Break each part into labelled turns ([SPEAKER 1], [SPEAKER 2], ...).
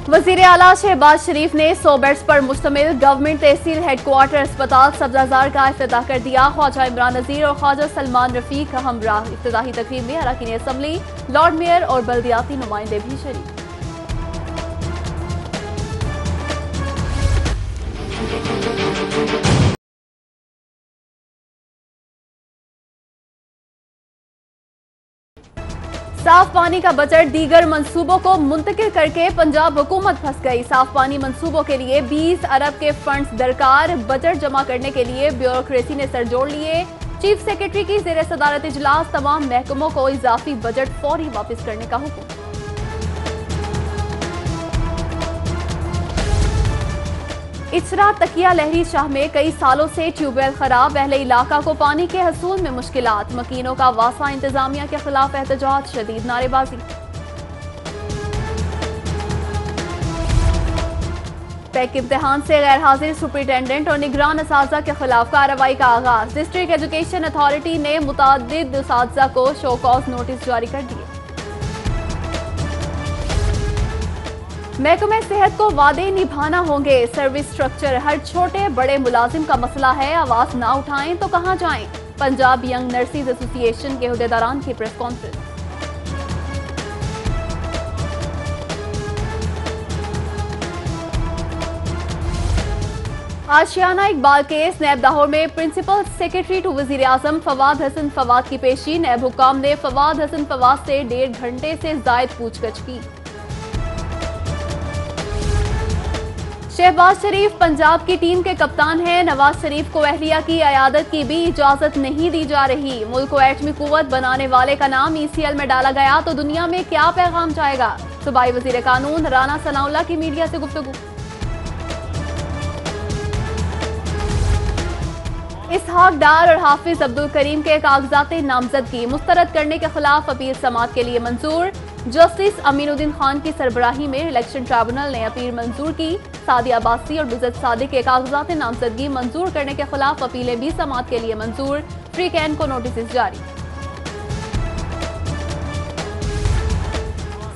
[SPEAKER 1] वजीर आला शहबाज शरीफ ने 100 बेड्स पर मुश्तमिल गवर्नमेंट तहसील हेडक्वार्टर अस्पताल सब्जाजार का इफ्तिताह कर दिया। ख्वाजा इमरान नजीर और ख्वाजा सलमान रफीक हमराह इफ्तिताही तकरीब में अरकान असम्बली, लॉर्ड मेयर और बल्दियाती नुमाइंदे भी शरीक। साफ पानी का बजट दीगर मंसूबों को मुंतकिल करके पंजाब हुकूमत फंस गई। साफ पानी मंसूबों के लिए 20 अरब के फंड्स दरकार। बजट जमा करने के लिए ब्यूरोक्रेसी ने सर जोड़ लिए। चीफ सेक्रेटरी की ज़ेर सदारत इजलास, तमाम महकमों को इजाफी बजट फौरी वापस करने का हुक्म। इचरा तकिया लहरी शाह में कई सालों से ट्यूबवेल खराब, अहले इलाका को पानी के हसूल में मुश्किलात। मकीनों का वासा इंतजामिया के खिलाफ एहतजाज, शदीद नारेबाजी। टेक इम्तिहान से गैर हाजिर सुपरिटेंडेंट और निगरान असातिज़ा के खिलाफ कार्रवाई का आगाज। डिस्ट्रिक्ट एजुकेशन अथॉरिटी ने मुतादिद असातिज़ा को शो कॉज नोटिस जारी कर दिए। महकमे सेहत को वादे निभाना होंगे। सर्विस स्ट्रक्चर हर छोटे बड़े मुलाजिम का मसला है, आवाज ना उठाएं तो कहां जाएं। पंजाब यंग नर्सिस एसोसिएशन के हुदेदारान की प्रेस कॉन्फ्रेंस। आशियाना इकबाल केस, नैब लाहौर में प्रिंसिपल सेक्रेटरी टू वजीर आजम फवाद हसन फवाद की पेशी। नैब हुक्काम ने फवाद हसन फवाद से 1.5 घंटे से जायद पूछगछ की। शहबाज शरीफ पंजाब की टीम के कप्तान हैं। नवाज शरीफ को अहलिया की अयादत की भी इजाजत नहीं दी जा रही। मुल्क को एटमी कुव्वत बनाने वाले का नाम ECL में डाला गया तो दुनिया में क्या पैगाम जाएगा। सूबाई वजीर कानून राना सनाउल्लाह की मीडिया से गुफ्तगू। इसहाक डार और हाफिज अब्दुल करीम के कागजात नामजदगी मुस्तरद करने के खिलाफ अपील समाअत के लिए मंजूर। जस्टिस अमीनुद्दीन खान की सरबराही में इलेक्शन ट्रिब्यूनल ने अपील मंजूर की। सादिया अब्बासी और बिजत सादिक के कागजात नामजदगी मंजूर करने के खिलाफ अपीलें भी समाअत के लिए मंजूर। फ्री कैन को नोटिस जारी।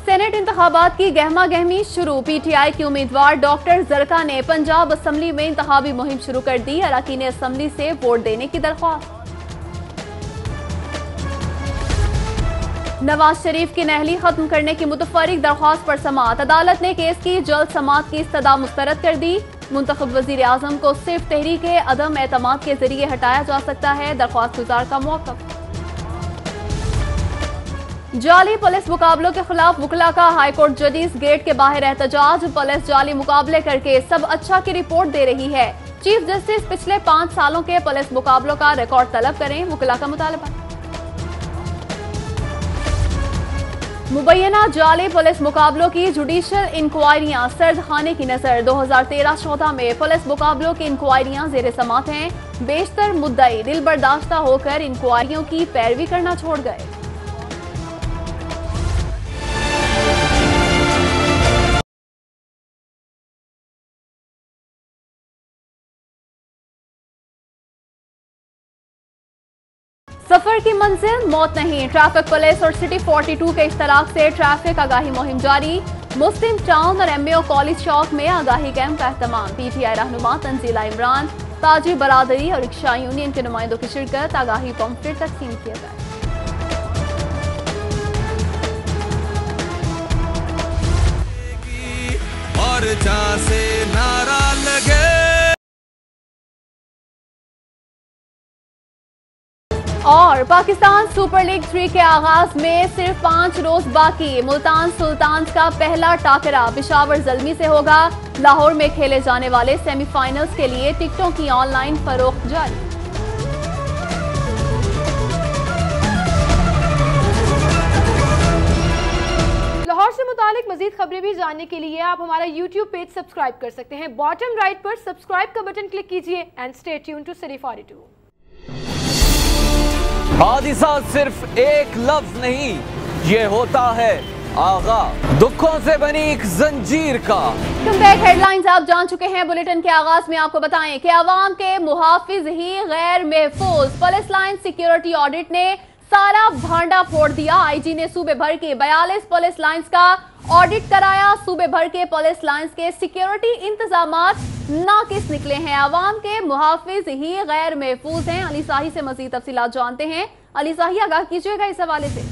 [SPEAKER 1] सेनेट इंतखाबात की गहमा गहमी शुरू। PTI की उम्मीदवार डॉक्टर जरका ने पंजाब असम्बली में इंतखाबी मुहिम शुरू कर दी। अरकान असम्बली से वोट देने की दरख्वास्त। नवाज शरीफ की नहली खत्म करने की मुतफर्रिक दरख्वास्त पर समाअत। अदालत ने केस की जल्द समाअत की इस्तदा मुस्तरद कर दी। मुंतखब वजीर आजम को सिर्फ तहरीक अदम एतमाद के जरिए हटाया जा सकता है, दरख्वास्त गुजार का मौक़िफ़। जाली पुलिस मुकाबलों के खिलाफ वकला का हाईकोर्ट जजेस गेट के बाहर एहतजाज। पुलिस जाली मुकाबले करके सब अच्छा की रिपोर्ट दे रही है। चीफ जस्टिस पिछले 5 सालों के पुलिस मुकाबलों का रिकॉर्ड तलब करें, वकला का मुतालबा। मुबैना जाली पुलिस मुकाबलों की जुडिशल इंक्वायरियां सर्द खाने की नजर। 2013-14 में पुलिस मुकाबलों की इंक्वायरियां जेर समाअत हैं। बेशतर मुद्दई दिल बर्दाश्ता होकर इंक्वायरियों की पैरवी करना छोड़ गए। सफर की मंजिल मौत नहीं। ट्रैफिक पुलिस और सिटी 42 के इश्तराक से ट्रैफिक आगाही मुहिम जारी। मुस्लिम टाउन और MAO कॉलेज चौक में आगाही कैंप का एहतमाम। PTI रहनुमा तंजीला इमरान, ताजी बरादरी और रिक्शा यूनियन के नुमाइंदों की शिरकत। आगाही पम्फलेट तकसीम किया गया। और जहां से नारा लगे। और पाकिस्तान सुपर लीग 3 के आगाज में सिर्फ 5 रोज बाकी। मुल्तान सुल्तान्स का पहला टाकरा पेशावर ज़ल्मी से होगा। लाहौर में खेले जाने वाले सेमीफाइनल्स के लिए टिकटों की ऑनलाइन फरोख्त जारी।
[SPEAKER 2] लाहौर से मुतालिक मजीद खबरें भी जानने के लिए आप हमारा YouTube पेज सब्सक्राइब कर सकते हैं। बॉटम राइट पर सब्सक्राइब का बटन क्लिक कीजिए and stay tune to city 42।
[SPEAKER 3] हादिसा सिर्फ एक लफ्ज नहीं, ये होता है आगा दुखों से बनी एक जंजीर का।
[SPEAKER 1] तुम बैक हेडलाइंस आप जान चुके हैं। बुलेटिन के आगाज में आपको बताएं कि अवाम के मुहाफिज ही गैर महफूज। पुलिस लाइन सिक्योरिटी ऑडिट ने सारा भांडा फोड़ दिया। IG ने सूबे भर की 42 पुलिस लाइंस का ऑडिट कराया। सूबे भर के पुलिस लाइंस के सिक्योरिटी इंतजामात नाकिस निकले हैं। आवाम के मुहाफिज ही गैर महफूज हैं। अली साही से मजीद तफसीलात जानते हैं। अली साही, आगाह कीजिएगा इस हवाले से।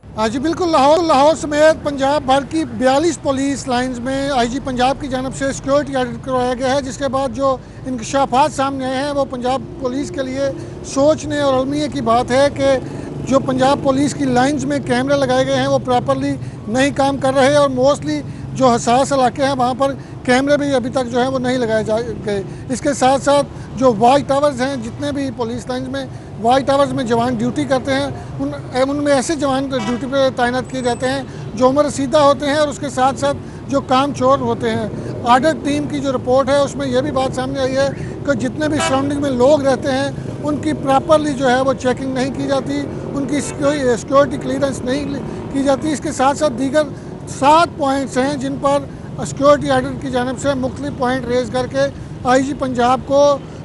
[SPEAKER 4] हाँ जी बिल्कुल, लाहौर समेत पंजाब भर की 42 पुलिस लाइंस में आईजी पंजाब की जानब से सिक्योरिटी ऑडिट करवाया गया है, जिसके बाद जो इंकशाफात सामने आए हैं वो पंजाब पुलिस के लिए सोचने और अलमिया की बात है कि जो पंजाब पुलिस की लाइंस में कैमरे लगाए गए हैं वो प्रॉपरली नहीं काम कर रहे और मोस्टली जो हसास इलाके हैं वहाँ पर कैमरे भी अभी तक जो है वो नहीं लगाए गए। इसके साथ साथ जो वाच टावर्स हैं, जितने भी पुलिस लाइंस में वाच टावर्स में जवान ड्यूटी करते हैं उनमें ऐसे जवान ड्यूटी पर तैनात किए जाते हैं जो उम्र रसीदा होते हैं और उसके साथ साथ जो काम चोर होते हैं। ऑडिट टीम की जो रिपोर्ट है उसमें यह भी बात सामने आई है कि जितने भी सराउंडिंग में लोग रहते हैं उनकी प्रॉपरली जो है वो चेकिंग नहीं की जाती, उनकी सिक्योरिटी क्लियरेंस नहीं की जाती। इसके साथ साथ दीगर 7 पॉइंट्स हैं जिन पर सिक्योरिटी ऑडिट की जानब से मुख्तलिफ पॉइंट रेज करके आईजी पंजाब को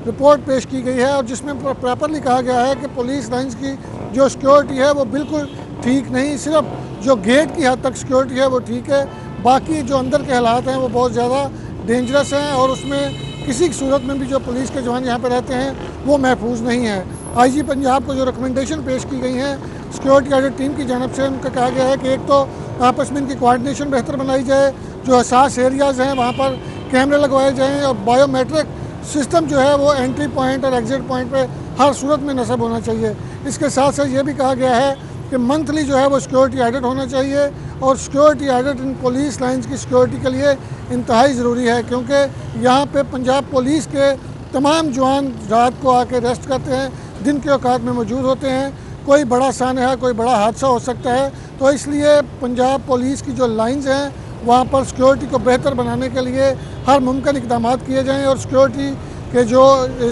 [SPEAKER 4] रिपोर्ट पेश की गई है और जिसमें प्रॉपरली कहा गया है कि पुलिस लाइंस की जो सिक्योरिटी है वो बिल्कुल ठीक नहीं, सिर्फ जो गेट की हद तक सिक्योरिटी है वो ठीक है, बाकी जो अंदर के हालात हैं वो बहुत ज़्यादा डेंजरस हैं और उसमें किसी की सूरत में भी जो पुलिस के जवान यहाँ पर रहते हैं वो महफूज नहीं है। आईजी पंजाब को जो रिकमेंडेशन पेश की गई हैं सिक्योरिटी ऑडिट टीम की जानब से, उनका कहा गया है कि एक तो आपस में इनकी कोऑर्डिनेशन बेहतर बनाई जाए, जो हसास एरियाज़ हैं वहाँ पर कैमरे लगवाए जाएँ और बायोमेट्रिक सिस्टम जो है वो एंट्री पॉइंट और एग्जिट पॉइंट पे हर सूरत में नस्ब होना चाहिए। इसके साथ साथ ये भी कहा गया है कि मंथली जो है वो सिक्योरिटी ऑडिट होना चाहिए और सिक्योरिटी ऑडिट इन पुलिस लाइंस की सिक्योरिटी के लिए इंतहाई ज़रूरी है, क्योंकि यहाँ पे पंजाब पुलिस के तमाम जवान रात को आके रेस्ट करते हैं, दिन के औकात में मौजूद होते हैं, कोई बड़ा सानहा कोई बड़ा हादसा हो सकता है, तो इसलिए पंजाब पुलिस की जो लाइंस हैं वहाँ पर सिक्योरिटी को बेहतर बनाने के लिए हर मुमकिन इक़दाम किए जाएँ और सिक्योरिटी के जो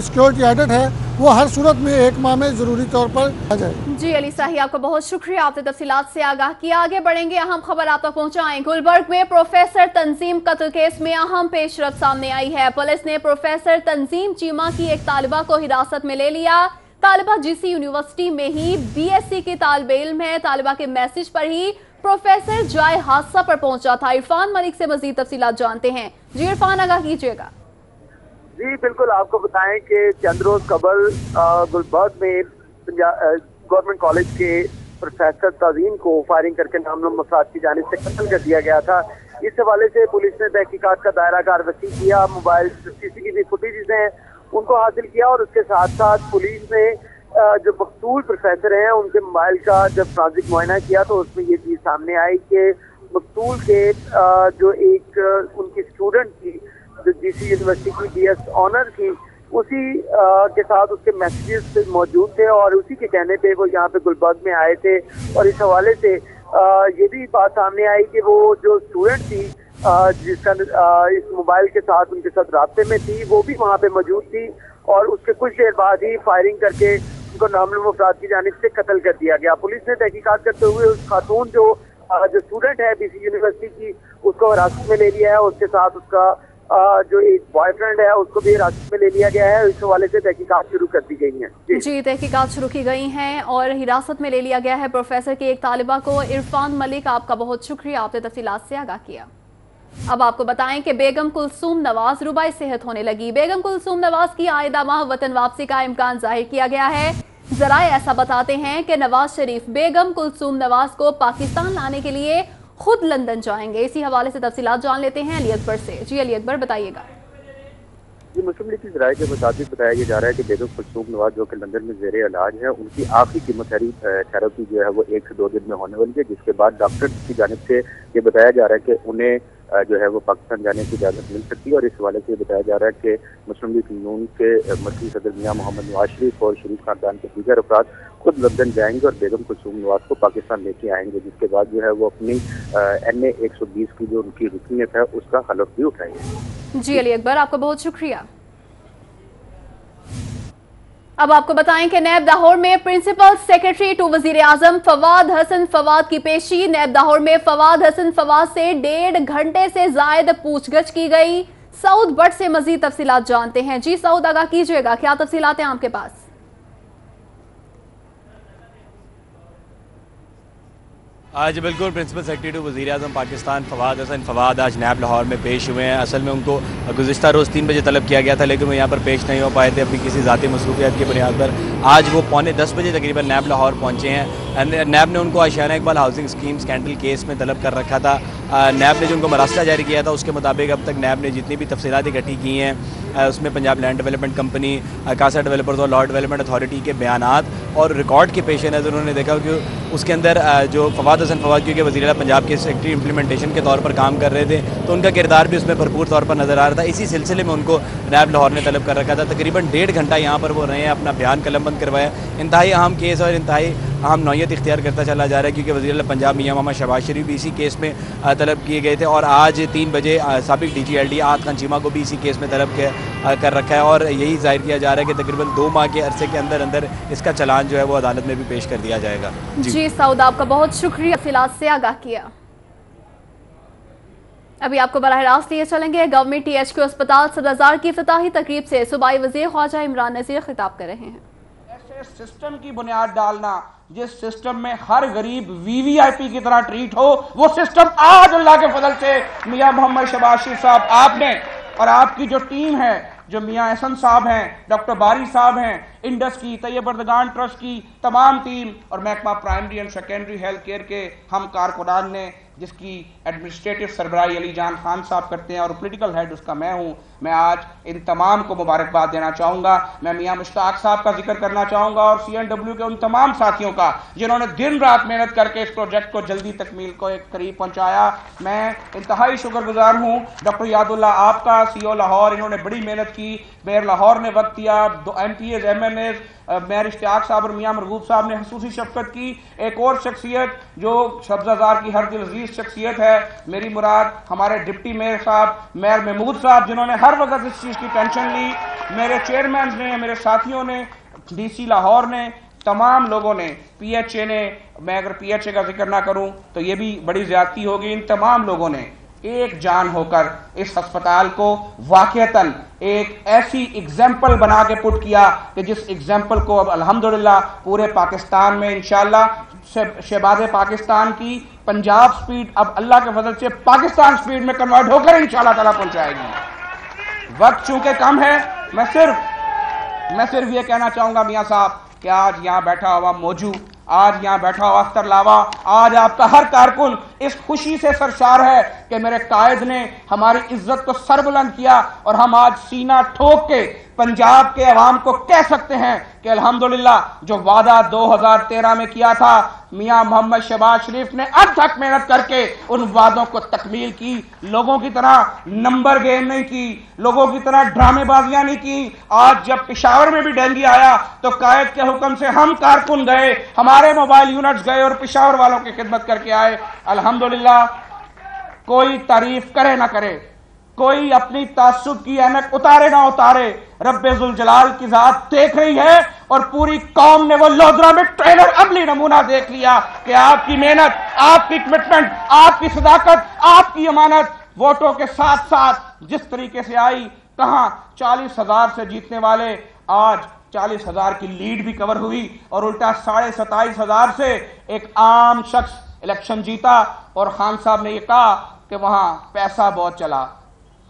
[SPEAKER 4] सिक्योरिटी ऑडिट है वो हर सूरत में 1 माह में ज़रूरी तौर पर आ जाए।
[SPEAKER 1] जी अली साही, आपका बहुत शुक्रिया, आपने तफसीलात से आगाह किया। आगे बढ़ेंगे, अहम खबर आप तक पहुंचाएं। गुलबर्ग में प्रोफेसर तंजीम कत्ल केस में अहम पेशरफ सामने आई है। पुलिस ने प्रोफेसर तंजीम चीमा की एक तालिबा को हिरासत में ले लिया। तालिबा जीसी यूनिवर्सिटी में ही बीएससी की तालिब इल्म है। तालिबा के मैसेज पर ही प्रोफेसर जाए हादसा पर पहुंचा था। इरफान मलिक से मजीद तफसीलात जानते हैं। जी इरफान, आगाह कीजिएगा।
[SPEAKER 5] जी बिल्कुल, आपको बताएं कि चंद रोज कबल गुलबर्ग में गवर्नमेंट कॉलेज के प्रोफेसर तंजीम को फायरिंग करके नामनाम अफराद की जानिब से कत्ल कर दिया गया था। इस हवाले से पुलिस ने तहकीकात का दायरा कार वसी किया, मोबाइल सीसीटीवी फुटेजेस हैं उनको हासिल किया और उसके साथ साथ पुलिस ने जो मकतूल प्रोफेसर हैं उनके मोबाइल का जब ट्रांजिट मुआयना किया तो उसमें ये चीज़ सामने आई कि मकतूल के जो एक उनकी स्टूडेंट थी जो जीसी यूनिवर्सिटी की बीएस ऑनर थी, उसी के साथ उसके मैसेजेस मौजूद थे और उसी के कहने पे वो यहाँ पे गुलबर्ग में आए थे। और इस हवाले से ये भी बात सामने आई कि वो जो स्टूडेंट थी जिसका इस मोबाइल के साथ उनके साथ रास्ते में थी वो भी वहाँ पे मौजूद थी और उसके कुछ देर बाद ही फायरिंग करके उनको नामनाम अफराद की जानिब से कत्ल कर दिया गया। पुलिस ने तहकीकात करते हुए उस खातून जो स्टूडेंट है बीसी यूनिवर्सिटी की उसको हिरासत में ले लिया है। उसके साथ उसका जो एक बॉयफ्रेंड है उसको भी हिरासत में ले लिया गया है। इस हवाले से तहकीकात शुरू कर दी गई हैं।
[SPEAKER 1] जी तहकीकात शुरू की गई हैं और हिरासत में ले लिया गया है प्रोफेसर की एक तालिबा को। इरफान मलिक, आपका बहुत शुक्रिया, आपने तफसीलात से आगाह किया। अब आपको बताएं कि बेगम कुलसूम नवाज रुबाई सेहत होने लगी। बेगम कुलसूम नवाज की आइंदा माह वतन वापसी का इम्कान जाहिर किया गया है। जराए ऐसा बताते हैं कि नवाज शरीफ बेगम कुलसूम नवाज को पाकिस्तान लाने के लिए खुद लंदन जाएंगे। इसी हवाले से तफसीलात जान लेते हैं अली अकबर से। जी अली अकबर, बताइएगा।
[SPEAKER 6] जी मुस्लिम लीग की जराए के मुताबिक बताया जा रहा है कि बेगम कुलसूम नवाज जो कि लंदन में जेर इलाज है उनकी आखिरी कीमोथेरेपी जो है वो 1 से 2 दिन में होने वाली है, जिसके बाद डॉक्टर की जानिब से ये बताया जा रहा है कि उन्हें जो है वो पाकिस्तान जाने की इजाज़त मिल सकती है। और इस हवाले से बताया जा रहा है कि मुस्लिम लीग नून के मरकज़ी सदर मियां मोहम्मद नवाज शरीफ और शरीफ खानदान के दीगर अफराद खुद लंदन जाएंगे और बेगम कुलसूम नवाज को पाकिस्तान लेके आएंगे, जिसके बाद जो है वो अपनी NA 120 की जो उनकी रुकनीत है उसका हलफ भी उठाएंगे।
[SPEAKER 1] जी अली अकबर, आपका बहुत शुक्रिया। अब आपको बताएं कि नैब दाहोर में प्रिंसिपल सेक्रेटरी टू वजीर आजम फवाद हसन फवाद की पेशी। नैब दाहोर में फवाद हसन फवाद से 1.5 घंटे से जायद पूछगछ की गई। सऊद भट्ट से मजीद तफसीलात जानते हैं। जी सऊद, आगाह कीजिएगा, क्या तफसीलात हैं आपके पास?
[SPEAKER 7] آج بالکل پرنسپل سیکرٹری ٹو وزیر اعظم پاکستان فواد حسن فواد آج نیب لاہور میں پیش ہوئے ہیں. اصل میں ان کو گزشتہ روز 3 بجے طلب کیا گیا تھا لیکن وہ یہاں پر پیش نہیں ہو پائے تھے اپنی کسی ذاتی مصروفیات کی بنیاد پر. آج وہ 9:45 بجے تقریباً نیب لاہور پہنچے ہیں. نیب نے ان کو Ashiana Iqbal housing scheme scandal case میں طلب کر رکھا تھا. نیب نے جو ان کو مراسلہ جاری کیا تھا اس کے مطابق اب تک نیب نے جتنی بھی تفصیلات اکٹھی کی ہیں اس میں Punjab land development company, Kasa developers اور لاء ڈیولپمنٹ اتھارٹی کے بیانات اور ریکارڈ کے پیش نظر انہوں نے دیکھا کہ اس کے اندر جو فواد حسن فواد کیونکہ وزیر اعلیٰ پنجاب کے سیکرٹری امپلیمنٹیشن کے طور پر کام کر رہے تھے تو ان کا کردار بھی اس میں بھرپور طور پر نظر آ رہا تھا. اسی سلسلے میں ان کو نیب لاہور نے طلب کر رکھا تھا. تقریباً 1.5 گھنٹہ یہاں پر وہ رہے ہیں, اپنا بیان قلم بند کروایا. انتہائی اہم کیس اور انتہائی اہم نوعیت اختیار کرتا چلا جا رہا ہے کیونکہ وزیر اعلیٰ پنجاب میاں محمد شہباز شریف بھی اسی کیس میں طلب کیے گئے تھے اور آج 3 بجے سابق D G L D Atif Khan Cheema کو بھی اسی کیس میں طلب کر رکھا ہے اور یہی ظاہر کیا جا رہا ہے کہ تقریباً 2 ماہ کے عرصے کے اندر اس کا چلان جو ہے وہ عدالت میں بھی پیش کر دیا جائے گا.
[SPEAKER 1] جی سعود, آپ کا بہت شکریہ تفصیلات سے آگاہ کیا. ابھی آپ کو براہ راست لیے چلیں گے. گورنمنٹ ٹی ایچ کیو اسپتال صدرزار کی افتتاحی تقریب سے صوبائی وزیر خواجہ عمران نذیر خطاب کر رہے ہیں.
[SPEAKER 8] ایسے سسٹم کی بنیاد ڈالنا جس سسٹم میں ہر غریب وی وی آئی پی کی طرح ٹریٹ ہو, وہ سسٹم آج اللہ کے فضل سے میاں محمد شہباز شریف صاحب آپ نے اور آپ کی جو ٹیم ہے, جو میاں احسن صاحب ہیں, ڈاکٹر باری صاحب ہیں, انڈس کی, طیب اردگان ٹرسٹ کی تمام ٹیم اور محکمہ primary and secondary health care کے ہم کارکنان نے, جس کی ایڈمنسٹریٹو سربراہی علی جان خان صاحب کرتے ہیں اور پولیٹیکل ہیڈ اس کا میں ہوں. میں آج ان تمام کو مبارکباد دینا چاہوں گا. میں میاں مشتاق صاحب کا ذکر کرنا چاہوں گا اور سی این ڈبلیو کے ان تمام ساتھیوں کا جنہوں نے دن رات محنت کر کے اس پروجیکٹ کو جلدی تکمیل کو ایک قریب پہنچایا. میں انتہائی شکر گزار ہوں ڈاکٹر یاد اللہ آپ کا, سی او لاہور, انہوں نے بڑی محنت کی. میئر لاہور نے وقت دیا, 2 MPAs, MNAs, mayor Ishtiaq صاحب اور میاں مرغوب صاحب نے خصوصی شفقت کی. ایک اور شخصیت جو سبزہ زار کی ہر دل عزیز شخصیت ہے, میری مراد ہمارے ڈپٹی میئر صاحب, میئر محمود صاحب, جنہوں نے ہر وقت اس چیز کی ٹینشن لی. میرے چیئرمینز نے, میرے ساتھیوں نے, ڈی سی لاہور نے, تمام لوگوں نے, پی ایچ اے نے, میں اگر پی ایچ اے کا ذکر نہ کروں تو یہ بھی بڑی زیادتی ہوگی. ان تمام لوگوں نے ایک جان ہو کر اس ہسپتال کو واقعتاً ایک ایسی ایگزامپل بنا کے پٹ کیا کہ جس ایگزامپل کو اب الحمدللہ پورے پاکستان میں انشاءاللہ شہباز پاکستان کی پنجاب سپیڈ اب اللہ کے فضل سے پاکستان سپیڈ میں کنورٹ ہو کر انشاءاللہ تعالیٰ پہنچائے گی. وقت چونکہ کم ہے, میں صرف یہ کہنا چاہوں گا میاں صاحب کہ آج یہاں بیٹھا ہوا موجو, آج یہاں بیٹھا ہوا اختر لاوا, آج آپ کا ہر کارکن اس خوشی سے سرشار ہے کہ میرے قائد نے ہماری عزت کو سر بلند کیا اور ہم آج سینہ ٹھوک کے پنجاب کے عوام کو کہہ سکتے ہیں کہ الحمدللہ جو وعدہ 2013 میں کیا تھا میاں محمد شہباز شریف نے اب تک محنت کر کے ان وعدوں کو تکمیل کی. لوگوں کی طرح نمبر گیم نہیں کی, لوگوں کی طرح ڈرامے بازیاں نہیں کی. آج جب پشاور میں بھی ڈینگی آیا تو قائد کے حکم سے ہم کارکن گئے, ہمارے موبائل یونٹس گئے اور پشاور والوں کی خدمت کر کے آئے. الحمدللہ کوئی تعریف کرے نہ کرے, کوئی اپنی تعصب کی اینک اتارے نہ اتارے, رب ذوالجلال کی ذات دیکھ رہی ہے اور پوری قوم نے وہ لودھرا میں ٹریلر عملی نمونہ دیکھ لیا کہ آپ کی محنت, آپ کی کمٹمنٹ, آپ کی صداقت, آپ کی امانت ووٹوں کے ساتھ ساتھ جس طریقے سے آئی. کہاں 40,000 سے جیتنے والے آج 40,000 کی لیڈ بھی کور ہوئی اور الٹا 27,500 سے ایک عام شخص الیکشن جیتا. اور خان صاحب نے یہ کہا کہ وہاں پیسہ بہت چلا.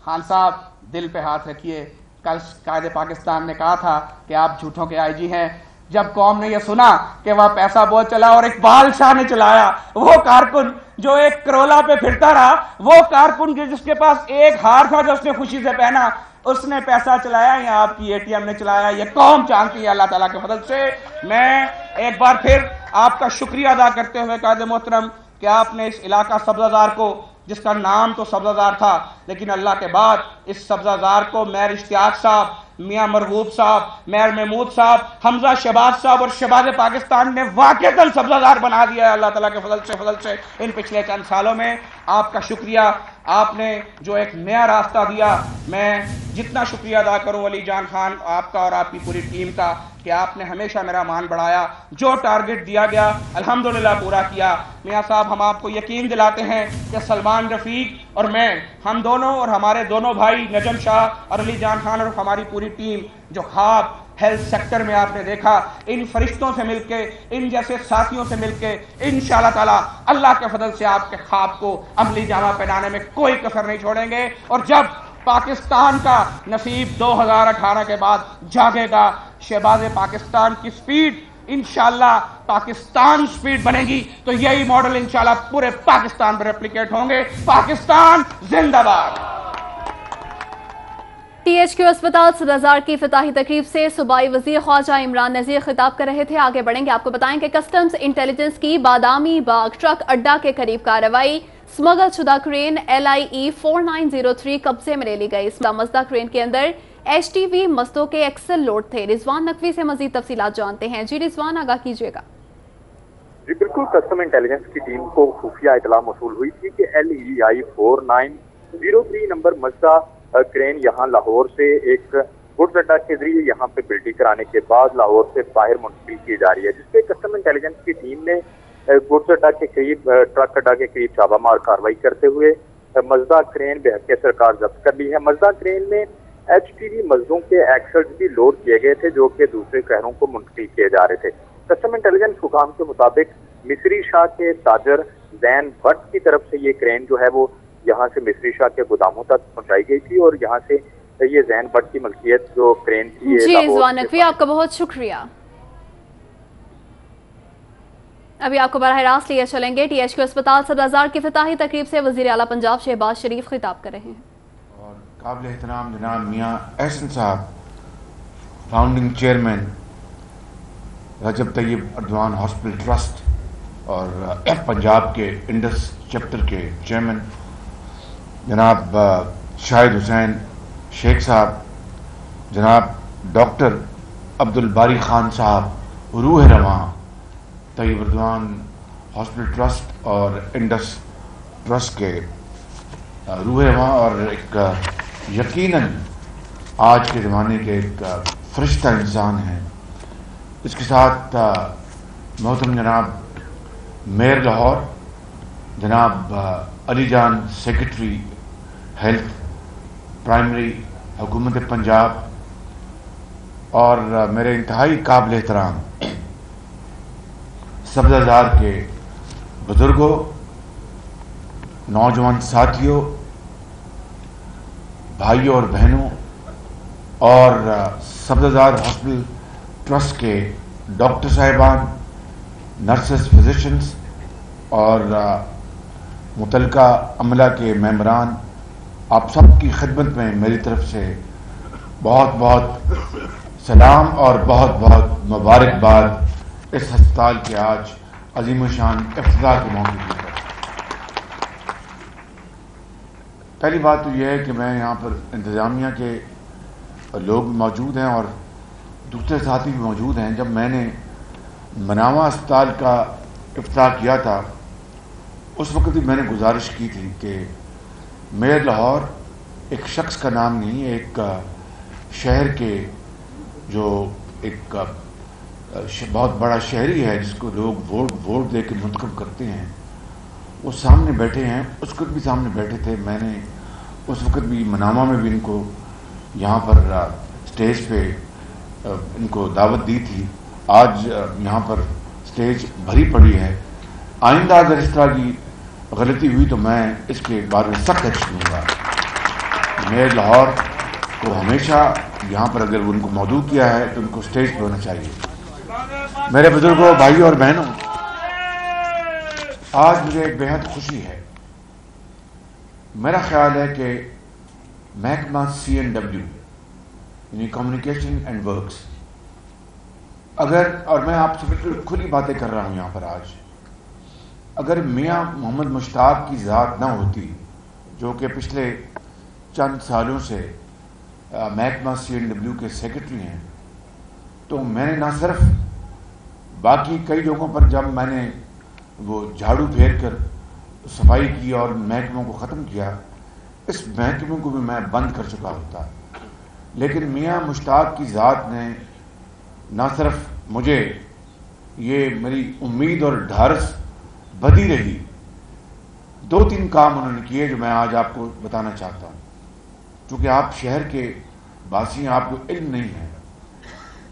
[SPEAKER 8] خان صاحب دل پہ ہاتھ رکھیے, کل قائد پاکستان نے کہا تھا کہ آپ جھوٹوں کے آئی جی ہیں. جب قوم نے یہ سنا کہ وہاں پیسہ بہت چلا اور اقبال شاہ نے چلایا, وہ کارکن جو ایک کرولا پہ پھرتا رہا, وہ کارکن جس کے پاس ایک ہار تھا جو اس نے خوشی سے پہنا, اس نے پیسہ چلایا یا آپ کی اے ٹی ایم نے چلایا, یہ قوم جانتی ہے اللہ تعالیٰ کے فضل سے. میں ایک بار پھر آپ کا شکریہ ادا کرتے ہوئے قائد محترم کہ آپ نے اس علاقہ سبزہ زار کو, جس کا نام تو سبزہ زار تھا لیکن اللہ کے بعد اس سبزہ زار کو میئر اشتیاق صاحب, میاں مرغوب صاحب, میئر محمود صاحب, حمزہ شہباز صاحب اور شہباز پاکستان نے واقعتاً سبزہ زار بنا دیا ہے اللہ تعالیٰ کے فضل سے ان پچھلے چند سالوں میں. آپ کا شکریہ, آپ نے جو ایک نیا راستہ دیا. میں جتنا شکریہ ادا کروں علی جان خان آپ کا اور آپ کی پوری ٹیم کا کہ آپ نے ہمیشہ میرا مان بڑھایا, جو ٹارگٹ دیا گیا الحمدللہ پورا کیا. میاں صاحب ہم آپ کو یقین دلاتے ہیں کہ سلمان رفیق اور میں, ہم دونوں اور ہمارے دونوں بھائی نجم شاہ اور علی جان خان اور ہماری پوری ٹیم جو خواب हेल्थ सेक्टर में आपने देखा, इन फरिश्तों से मिलके, इन जैसे साथियों से मिलके इंशाअल्लाह ताला अल्लाह के फजल से आपके ख्वाब को अमली जामा पहनाने में कोई कसर नहीं छोड़ेंगे। और जब पाकिस्तान का नसीब 2018 के बाद जागेगा, शहबाज पाकिस्तान की स्पीड इंशाअल्लाह पाकिस्तान स्पीड बनेगी, तो यही मॉडल इंशाअल्लाह पूरे पाकिस्तान में रेप्लिकेट होंगे। पाकिस्तान जिंदाबाद।
[SPEAKER 1] THQ अस्पताल सदरजार की इफ्तिताही तकरीब से सूबाई वजीर ख्वाजा इमरान नज़ीर खिताब कर रहे थे। आगे बढ़ेंगे, आपको बताएं कि कस्टम्स इंटेलिजेंस की बादामी बाग ट्रक अड्डा के करीब कार्रवाई। स्मगल शुदा क्रेन LIE 4903 कब्जे में ले ली गई। मजदा क्रेन के अंदर HTV मस्तों के एक्सल लोड थे। रिजवान नकवी से मजीद तफसीलात जानते हैं। जी रिजवान, आगाह कीजिएगा।
[SPEAKER 6] जी बिल्कुल, कस्टम इंटेलिजेंस की टीम को खुफिया इतला मौसूल हुई थी कि LEI 4903 नंबर मजदा क्रेन यहाँ लाहौर से एक गुड्स अड्डा के जरिए यहाँ पे बिल्डिंग कराने के बाद लाहौर से बाहर मुंतकिल की जा रही है, जिसपे कस्टम इंटेलिजेंस की टीम ने गुड्स अड्डा के करीब, ट्रक अड्डा के करीब छापामार कार्रवाई करते हुए मजदा क्रेन बेहद सरकार जब्त कर ली है। मजदा क्रेन में HTV मजदों के एक्सल्स भी लोड किए गए थे, जो कि दूसरे शहरों को मुंतकिल किए जा रहे थे। कस्टम इंटेलिजेंस हुकाम के मुताबिक मिस्री शाह के ताजर जैन भट्ट की तरफ से ये क्रेन जो है वो यहाँ से मिस्री शाह के गोदामों तक पहुंचाई गई थी, और यहाँ से ये जैन भट्ट की मलकियत जो क्रेन थी।
[SPEAKER 1] जी रिजवान नकवी, आपका बहुत शुक्रिया। अभी आपको बराह रास्त लिए चलेंगे। THQ अस्पताल सदरजार की इफ्तिताही तकरीब से वजीर आला पंजाब शहबाज शरीफ खिताब कर रहे हैं।
[SPEAKER 9] और काबिल एहतराम जनाब मियाँ एहसन साहब, फाउंडिंग चेयरमैन रजब तैयब अर्दवान हॉस्पिटल ट्रस्ट और पंजाब के इंडस चैप्टर के चेयरमैन जनाब शाहिद हुसैन शेख साहब, जनाब डॉक्टर अब्दुल बारी खान साहब, रूह रवां तैयब अर्दवान हॉस्पिटल ट्रस्ट और इंडस ट्रस्ट के रूह रवां, और एक यकीनन आज के ज़माने के एक फरिश्ता इंसान हैं। इसके साथ मोहतरम जनाब मेयर लाहौर, जनाब अली जान सेक्रेटरी हेल्थ प्राइमरी हुकूमत पंजाब, और मेरे इंतहाई काबिल एहतराम सब्ज़ाजार के बुजुर्गों, नौजवान साथियों, भाइयों और बहनों, और सब्ज़ाजार हॉस्पिटल ट्रस्ट के डॉक्टर साहिबान, नर्सेस, फिजिशंस और मुतलका अमला के मेंबरान, आप सब की खिदमत में मेरी तरफ से बहुत बहुत सलाम और बहुत बहुत मुबारकबाद इस अस्पताल के आज अजीम-उश-शान इफ्तिताह के मौके पर। पहली बात तो यह है कि मैं यहाँ पर इंतज़ामिया के लोग मौजूद हैं और दूसरे साथी भी मौजूद हैं। जब मैंने मनावा अस्पताल का इफ्तिताह किया था, उस वक्त भी मैंने गुजारिश की थी कि मेयर लाहौर एक शख्स का नाम नहीं, एक शहर के जो एक बहुत बड़ा शहरी है जिसको लोग वोट दे के मुंतखब करते हैं, वो सामने बैठे हैं। उस वक्त भी सामने बैठे थे। मैंने उस वक्त भी मनामा में भी इनको यहाँ पर स्टेज पे इनको दावत दी थी। आज यहाँ पर स्टेज भरी पड़ी है। आइंदा अगर इस तरह की गलती हुई तो मैं इसके बारे में सख्त एक्शन लूँगा। मेयर लाहौर को हमेशा यहाँ पर अगर उनको मौजूद किया है तो उनको स्टेज पर होना चाहिए। मेरे बुजुर्गों, भाइयों और बहनों, आज मुझे एक बेहद खुशी है। मेरा ख्याल है कि महकमा CNW यानी कम्युनिकेशन एंड वर्क्स, अगर, और मैं आपसे बिल्कुल खुली बातें कर रहा हूँ यहाँ पर आज, अगर मियाँ मोहम्मद मुश्ताक की ज़ात ना होती जो कि पिछले चंद सालों से महकमा CNW के सेक्रेटरी हैं, तो मैंने ना सिर्फ बाकी कई जगहों पर जब मैंने वो झाड़ू फेर कर सफाई की और महकमों को ख़त्म किया, इस महकमे को भी मैं बंद कर चुका होता, लेकिन मियाँ मुश्ताक की ज़ात ने ना सिर्फ मुझे, ये मेरी उम्मीद और ढारस बधी रही, 2-3 काम उन्होंने किए जो मैं आज आपको बताना चाहता हूँ। क्योंकि आप शहर के वासी हैं, आपको इल्म नहीं है।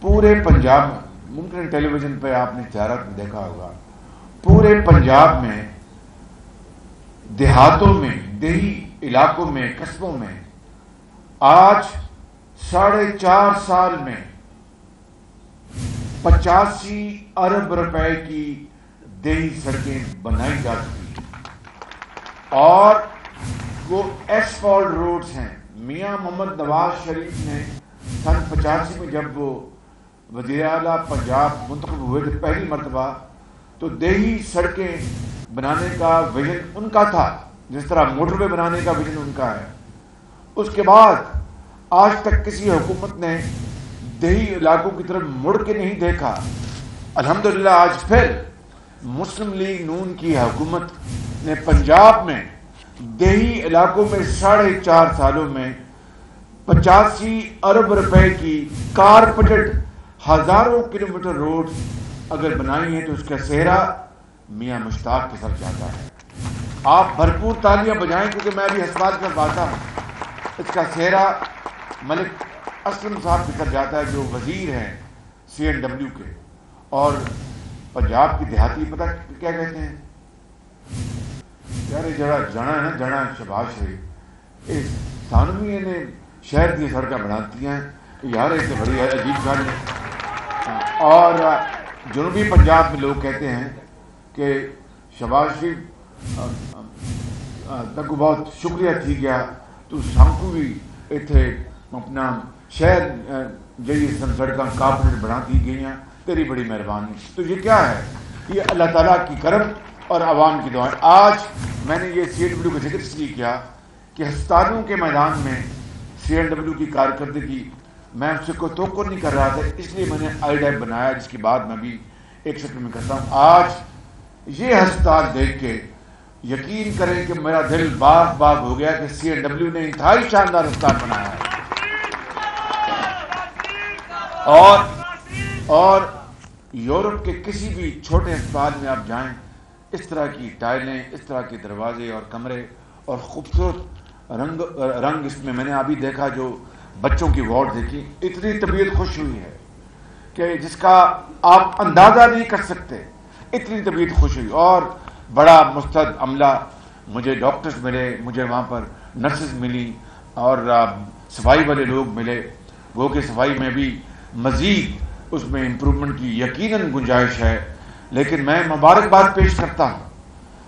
[SPEAKER 9] पूरे पंजाब, मुमकिन टेलीविजन पे आपने ज़्यारत में देखा होगा, पूरे पंजाब में देहातों में, देही इलाकों में, कस्बों में आज 4.5 साल में 85 अरब रुपए की देही सड़कें बनाई जा चुकी हैं और वो एसफॉल्ट रोड्स हैं। मियां मोहम्मद नवाज शरीफ ने सन 85 में जब वो वज़ीर आला पंजाब मुंतखब हुए थे पहली मरतबा, तो देही सड़कें बनाने का विजन उनका था, जिस तरह मोटरवे बनाने का विजन उनका है। उसके बाद आज तक किसी हुकूमत ने देही इलाकों की तरफ मुड़ के नहीं देखा। अल्हम्दुलिल्लाह आज फिर मुस्लिम लीग नून की हुकूमत ने पंजाब में देही इलाकों में 4.5 सालों में 85 अरब रुपए की कारपेटेड हजारों किलोमीटर रोड अगर बनाई है, तो उसका सेहरा मियां मुश्ताक के सर जाता है। आप भरपूर तालियां बजाएं, क्योंकि मैं अभी अस्पताल का बाता हूं। इसका सेहरा मलिक असलम साहब के सर जाता है, जो वजीर हैं CNW के, और पंजाब की देहाती पता क्या कहते हैं यार, ये जरा जना है ना, जना शहबाज शरीफ, इस थानवी ने शहर की सड़कें बनाती हैं यार, इससे बड़ी अजीब गाल है। और जनूबी पंजाब में लोग कहते हैं कि शहबाज शरीफ तक बहुत शुक्रिया थी गया, तो सामकू भी इतने अपना शहर जी सड़क कारपेट बना दी गई हैं, तेरी बड़ी मेहरबानी। तो ये क्या है, ये अल्लाह ताला की करम और आवाम की दुआएं। आज मैंने ये CNW का जिक्र इसलिए किया कि अस्पतालों के मैदान में CNW की कारकर्दगी मैं उससे कोई तवक्को नहीं कर रहा था, इसलिए मैंने IDAP बनाया, जिसकी बात मैं भी एक सेकंड में करता हूँ। आज ये अस्पताल देख के यकीन करें कि मेरा दिल बाग बाग हो गया कि CNW ने इंतहाई शानदार अस्पताल बनाया है। और यूरोप के किसी भी छोटे अस्पताल में आप जाएं, इस तरह की टाइलें, इस तरह के दरवाजे और कमरे और खूबसूरत रंग इसमें मैंने अभी देखा, जो बच्चों की वार्ड देखी, इतनी तबीयत खुश हुई है कि जिसका आप अंदाजा नहीं कर सकते, इतनी तबीयत खुश हुई। और बड़ा मुस्तैद अमला, मुझे डॉक्टर्स मिले, मुझे वहाँ पर नर्सेज मिली और सफाई वाले लोग मिले। वो कि सफाई में भी मज़ीद उसमें इम्प्रूवमेंट की यकीनन गुंजाइश है, लेकिन मैं मुबारकबाद पेश करता हूँ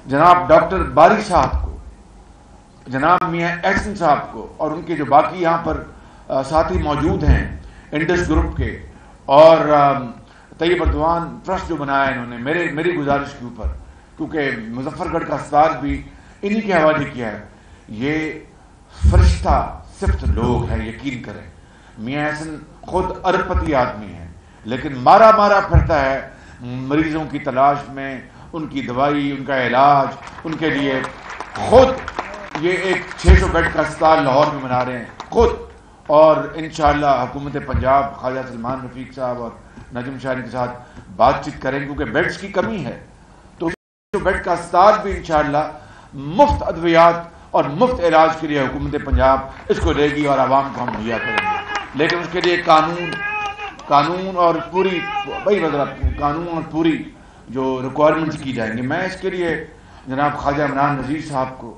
[SPEAKER 9] जनाब डॉक्टर बारी साहब को, जनाब मियाँ एहसन साहब को, और उनके जो बाकी यहाँ पर साथी मौजूद हैं इंडस ग्रुप के, और तैयब अर्दवान ट्रस्ट जो बनाया इन्होंने मेरी गुजारिश के ऊपर, क्योंकि मुजफ्फरगढ़ का अस्पताल भी इन्हीं के हवाले किया है। ये फरिश्ता सिफ्त लोग हैं, यकीन करें। मियाँ एहसन खुद अरबपति आदमी है, लेकिन मारा मारा फिरता है मरीजों की तलाश में, उनकी दवाई, उनका इलाज, उनके लिए खुद ये एक 600 बेड का अस्पताल लाहौर में बना रहे हैं खुद। और इंशाअल्लाह हुकूमत पंजाब ख्वाजा सलमान रफीक साहब और नजम शाह के साथ बातचीत करेंगे, क्योंकि बेड्स की कमी है। तो बेड का अस्पताल भी इंशाअल्लाह मुफ्त अद्वियात और मुफ्त इलाज के लिए हुकूमत पंजाब इसको देगी और आवाम को हम मुहैया करेंगे। लेकिन उसके लिए कानून और पूरी कानून और पूरी जो रिक्वायरमेंट्स की जाएंगी। मैं इसके लिए जनाब ख्वाजा इमरान नज़ीर साहब को,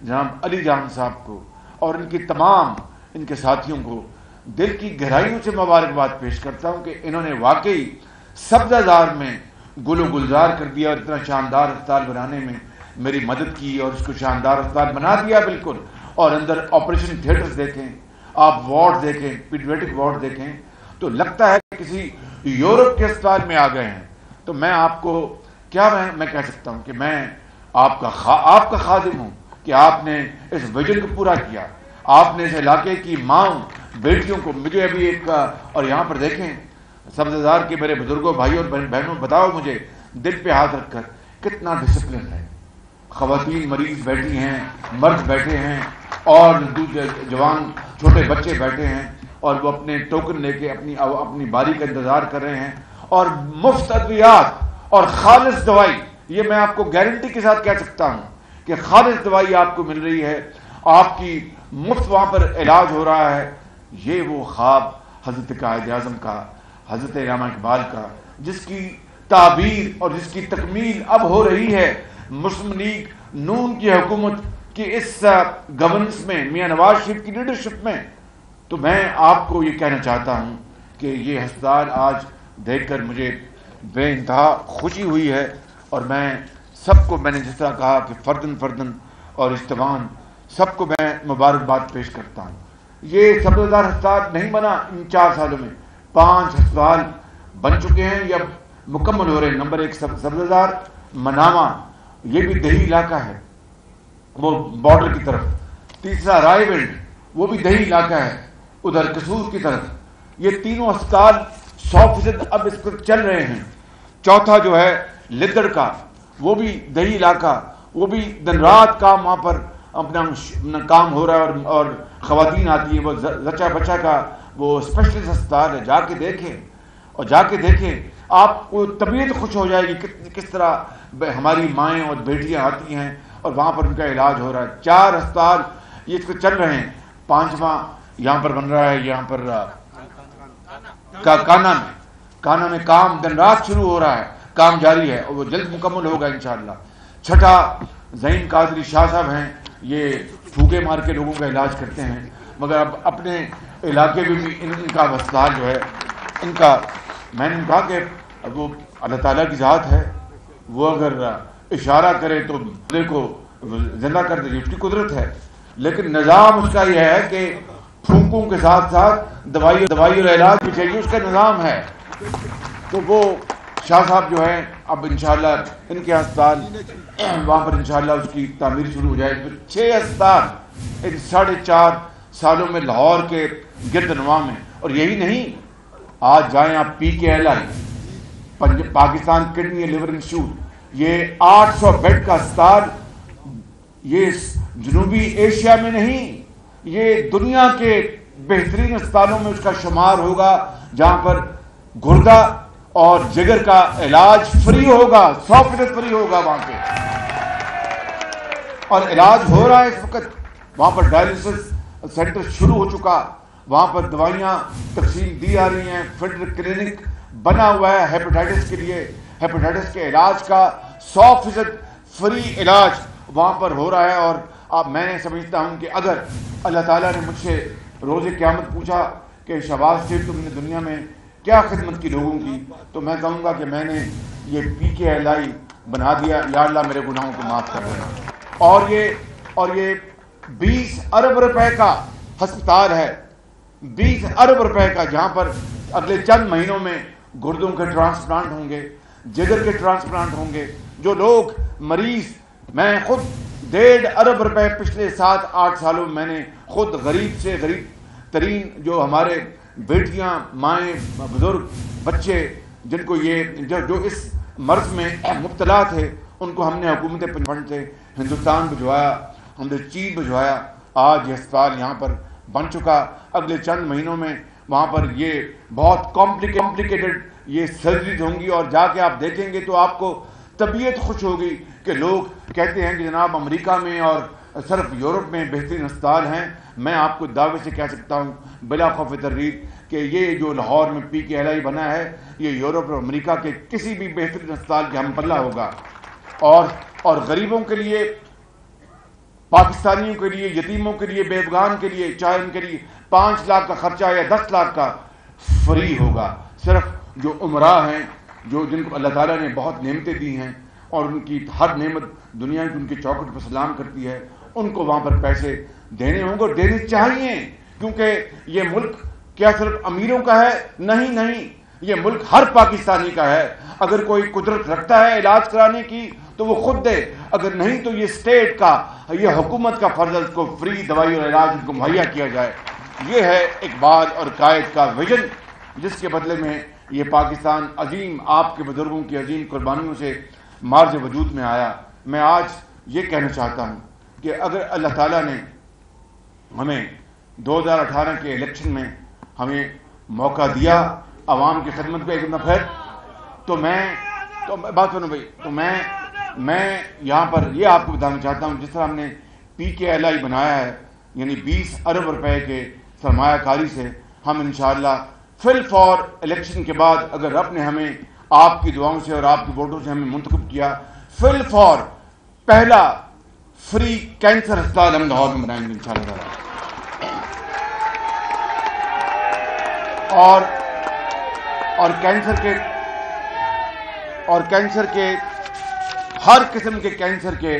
[SPEAKER 9] जनाब अली जान साहब को और इनकी तमाम इनके साथियों को दिल की गहराइयों से मुबारकबाद पेश करता हूँ कि इन्होंने वाकई सब्ज़ाजार में गुलो गुलजार कर दिया और इतना शानदार अस्पताल बनाने में मेरी मदद की और इसको शानदार अस्पताल बना दिया बिल्कुल। और अंदर ऑपरेशन थिएटर्स देखें, आप वार्ड देखें, पीडियाट्रिक वार्ड देखें, तो लगता है किसी यूरोप के अस्पताल में आ गए हैं। तो मैं आपको क्या मैं कह सकता हूँ कि मैं आपका खादिम हूँ कि आपने इस विजन को पूरा किया। आपने इस इलाके की माँ बेटियों को, मुझे अभी एक और यहाँ पर देखें सब्ज़ाजार के मेरे बुजुर्गों, भाइयों और बहनों, बताओ मुझे दिल पे हाथ रखकर कितना डिसिप्लिन है। ख़वातीन मरीज बैठी हैं, मर्द बैठे हैं और जवान छोटे बच्चे बैठे हैं और वो अपने टोकन लेके अपनी बारी का इंतजार कर रहे हैं। और मुफ्त अद्वियात और खालिस दवाई, ये मैं आपको गारंटी के साथ कह सकता हूँ कि खालिस दवाई आपको मिल रही है, आपकी मुफ्त वहाँ पर इलाज हो रहा है। ये वो ख्वाब हज़रत कायद आज़म का حضرت علامہ اقبال کا، جس کی تعبیر اور جس کی تکمیل اب ہو رہی ہے مسلم لیگ نون کی حکومت کی اس گورننس میں، میاں نواز شریف کی لیڈرشپ میں. تو میں آپ کو یہ کہنا چاہتا ہوں کہ یہ ہسپتال آج دیکھ کر مجھے بے انتہا خوشی ہوئی ہے، اور میں سب کو، میں نے جس طرح کہا کہ فردن اور اجتماعاً سب کو میں مبارکباد پیش کرتا ہوں. یہ سبزدار ہسپتال نہیں بنا ان 4 سالوں میں، 5 ہسپتال بن چکے ہیں یا مکمل ہو رہے ہیں. نمبر 1 سبزدار مناما، یہ بھی دیہی علاقہ ہے، وہ بارڈر کی طرف. تیسرا رائے ویلڈ، وہ بھی دیہی علاقہ ہے ادھر قصور کی طرف. یہ تینوں ہسپتال 100% اب اس پر چل رہے ہیں. چوتھا جو ہے لدڑ کا، وہ بھی دیہی علاقہ، وہ بھی دن رات کام وہاں پر اپنا کام ہو رہا ہے، اور خواتین آتی ہیں. وہ زچہ بچہ کا وہ اسپیشلسٹ ہسپتال ہے، جا کے دیکھیں آپ کو طبیعت خوش ہو جائے گی کس طرح ہماری مائیں اور بیٹیاں آتی ہیں اور وہاں پر ان کا علاج ہو رہا ہے. 4 ہسپتال یہ اس کو چل رہے ہیں. 5واں یہاں پر بن رہا ہے، یہاں پر کانا میں کام دن رات شروع ہو رہا ہے، کام جاری ہے اور وہ جلد مکمل ہوگا انشاءاللہ. 6 زین قادری شاہ صاحب ہیں، یہ پھوکے مار کے لوگوں کا علاج کرتے ہیں، مگر اب اپنے علاقے میں بھی ان کا ہسپتال جو ہے ان کا، میں نے کہا کہ وہ اللہ تعالیٰ کی ذات ہے، وہ اگر اشارہ کرے تو بندے کو زندہ کر دے، اس کی قدرت ہے. لیکن نظام اس کا یہ ہے کہ پھونکوں کے ساتھ ساتھ دوائی اور علاج بھی چاہیے، اس کا نظام ہے. تو وہ شاہ صاحب جو ہیں اب انشاءاللہ ان کے ہسپتال وہاں پر انشاءاللہ اس کی تعمیر شروع ہو جائے. 6 ہسپتال ان 4.5 سالوں میں لاہور کے گرد نواح میں. اور یہی نہیں، آج جائیں آپ PKLI Pakistan kidney and liver institute, یہ 800 بیڈ کا ہسپتال، یہ جنوبی ایشیا میں نہیں، یہ دنیا کے بہترین ہسپتالوں میں اس کا شمار ہوگا، جہاں پر گردہ اور جگر کا علاج فری ہوگا، 100% فری ہوگا وہاں پہ. اور علاج ہو رہا ہے اس وقت. وہاں پر ڈائلسس سینٹر شروع ہو چکا، وہاں پر دوائیاں تقسیم دی آ رہی ہیں. فلٹر کلینک بنا ہوا ہے ہیپاٹائٹس کے لیے، ہیپاٹائٹس کے علاج کا 100% فری علاج وہاں پر ہو رہا ہے. اور اب میں نے سمجھتا ہوں کہ اگر اللہ تعالیٰ نے مجھ سے روز قیامت پوچھا کہ شہباز شیخ تم نے دنیا میں کیا خدمت کی لوگوں کی، تو میں کہوں گا کہ میں نے یہ PKLI بنا دیا. یا اللہ میرے گناہوں کو معاف کر دینا. اور یہ 20 ارب روپے کا ہسپتال ہے، 20 ارب روپے کا، جہاں پر اگلے چند مہینوں میں گردوں کے ٹرانسپلانٹ ہوں گے، جگر کے ٹرانسپلانٹ ہوں گے. جو لوگ مریض، میں خود 1.5 ارب روپے پچھلے 7-8 سالوں میں میں نے خود غریب سے غریب ترین جو ہمارے بیٹیاں، مائیں، بزرگ، بچے جن کو یہ جو اس مرض میں مبتلا تھے، ان کو ہم نے حکومت فنڈ سے ہندوستان بھجوایا، ہم نے چین بھجوایا. آج یہ ہسپتال یہاں پر بن چکا. اگلے چند مہینوں میں وہاں پر یہ بہت کمپلیکیٹڈ یہ سرجریز ہوں گی، اور جا کے آپ دیکھیں گے تو آپ کو طبیعت خوش ہوگی کہ لوگ کہتے ہیں کہ جناب امریکہ میں اور صرف یورپ میں بہترین ہسپتال ہیں. میں آپ کو دعوے سے کہہ سکتا ہوں بلا خوف تردید کہ یہ جو لاہور میں PKLI بنا ہے، یہ یورپ اور امریکہ کے کسی بھی بہترین ہسپتال کے ہم پلہ ہوگا. اور غریبوں کے لیے، پاکستانیوں کے لیے، یتیموں کے لیے، بیوگان کے لیے، چاہے ان کے لیے 5 لاکھ کا خرچہ یا 10 لاکھ کا فری ہوگا. صرف جو عمراء ہیں، جن کو اللہ تعالیٰ نے بہت نعمتیں دی ہیں اور ان کی ہر نعمت دنیا کی ان کی چوکھٹ پر سلام کرتی ہے، ان کو وہاں پر پیسے دینے ہوں گے اور دینے چاہیے. کیونکہ یہ ملک کیا صرف امیروں کا ہے؟ نہیں، یہ ملک ہر پاکستانی کا ہے. اگر کوئی قدرت رکھتا ہے علاج کرانے کی تو وہ خود دے، اگر نہیں تو یہ اسٹیٹ کا، یہ حکومت کا فرض ہے اس کو فری دوائی اور علاج ان کو مہیا کیا جائے. یہ ہے اقبال اور قائد کا ویژن، جس کے بدلے میں یہ پاکستان عظیم، آپ کے بزرگوں کی عظیم قربانیوں سے مارج وجود میں آیا. میں آج یہ کہنا چاہتا ہوں کہ اگر اللہ تعالیٰ نے ہمیں 2018 کے الیکشن میں ہمیں موقع دیا عوام کی خدمت کو ایک دفعہ، تو بات سنو بھائی، تو میں یہاں پر یہ آپ کو بتانا چاہتا ہوں، جس طرح ہم نے PKLI بنایا ہے، یعنی 20 ارب روپے کے سرمایہ کاری سے ہم انشاءاللہ فل فور الیکشن کے بعد اگر رب نے ہمیں آپ کی دعاؤں سے اور آپ کے ووٹوں سے ہمیں منتخب کیا، فل فور پہلا فری کینسر ہسپتال ہم لاہور میں بنائیں گے انشاءاللہ تعالی۔ اور کینسر کے ہر قسم کے کینسر کے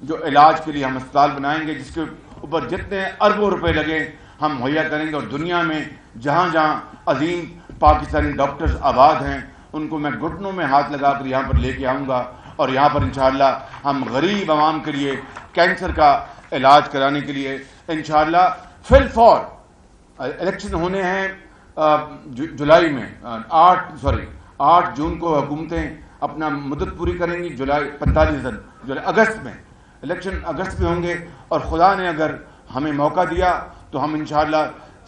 [SPEAKER 9] جو علاج کے لیے ہم ہسپتال بنائیں گے، جس کے اوپر جتنے اربوں روپے لگے ہم مہیا کریں گے، اور دنیا میں جہاں جہاں عظیم پاکستانی ڈاکٹرز آباد ہیں ان کو میں گھٹنوں میں ہاتھ لگا کر یہاں پر لے کے آؤں گا، اور یہاں پر انشاءاللہ ہم غریب عوام کے لیے کینسر کا علاج کرانے کے لیے انشاءاللہ فل فور الیکشن ہونے ہیں جولائی میں 8 جون کو حکومتیں اپنا مدت پوری کریں گی، جولائی اگست میں الیکشن اگست میں ہوں گے، اور خدا نے اگر ہمیں موقع دیا تو ہم انشاءاللہ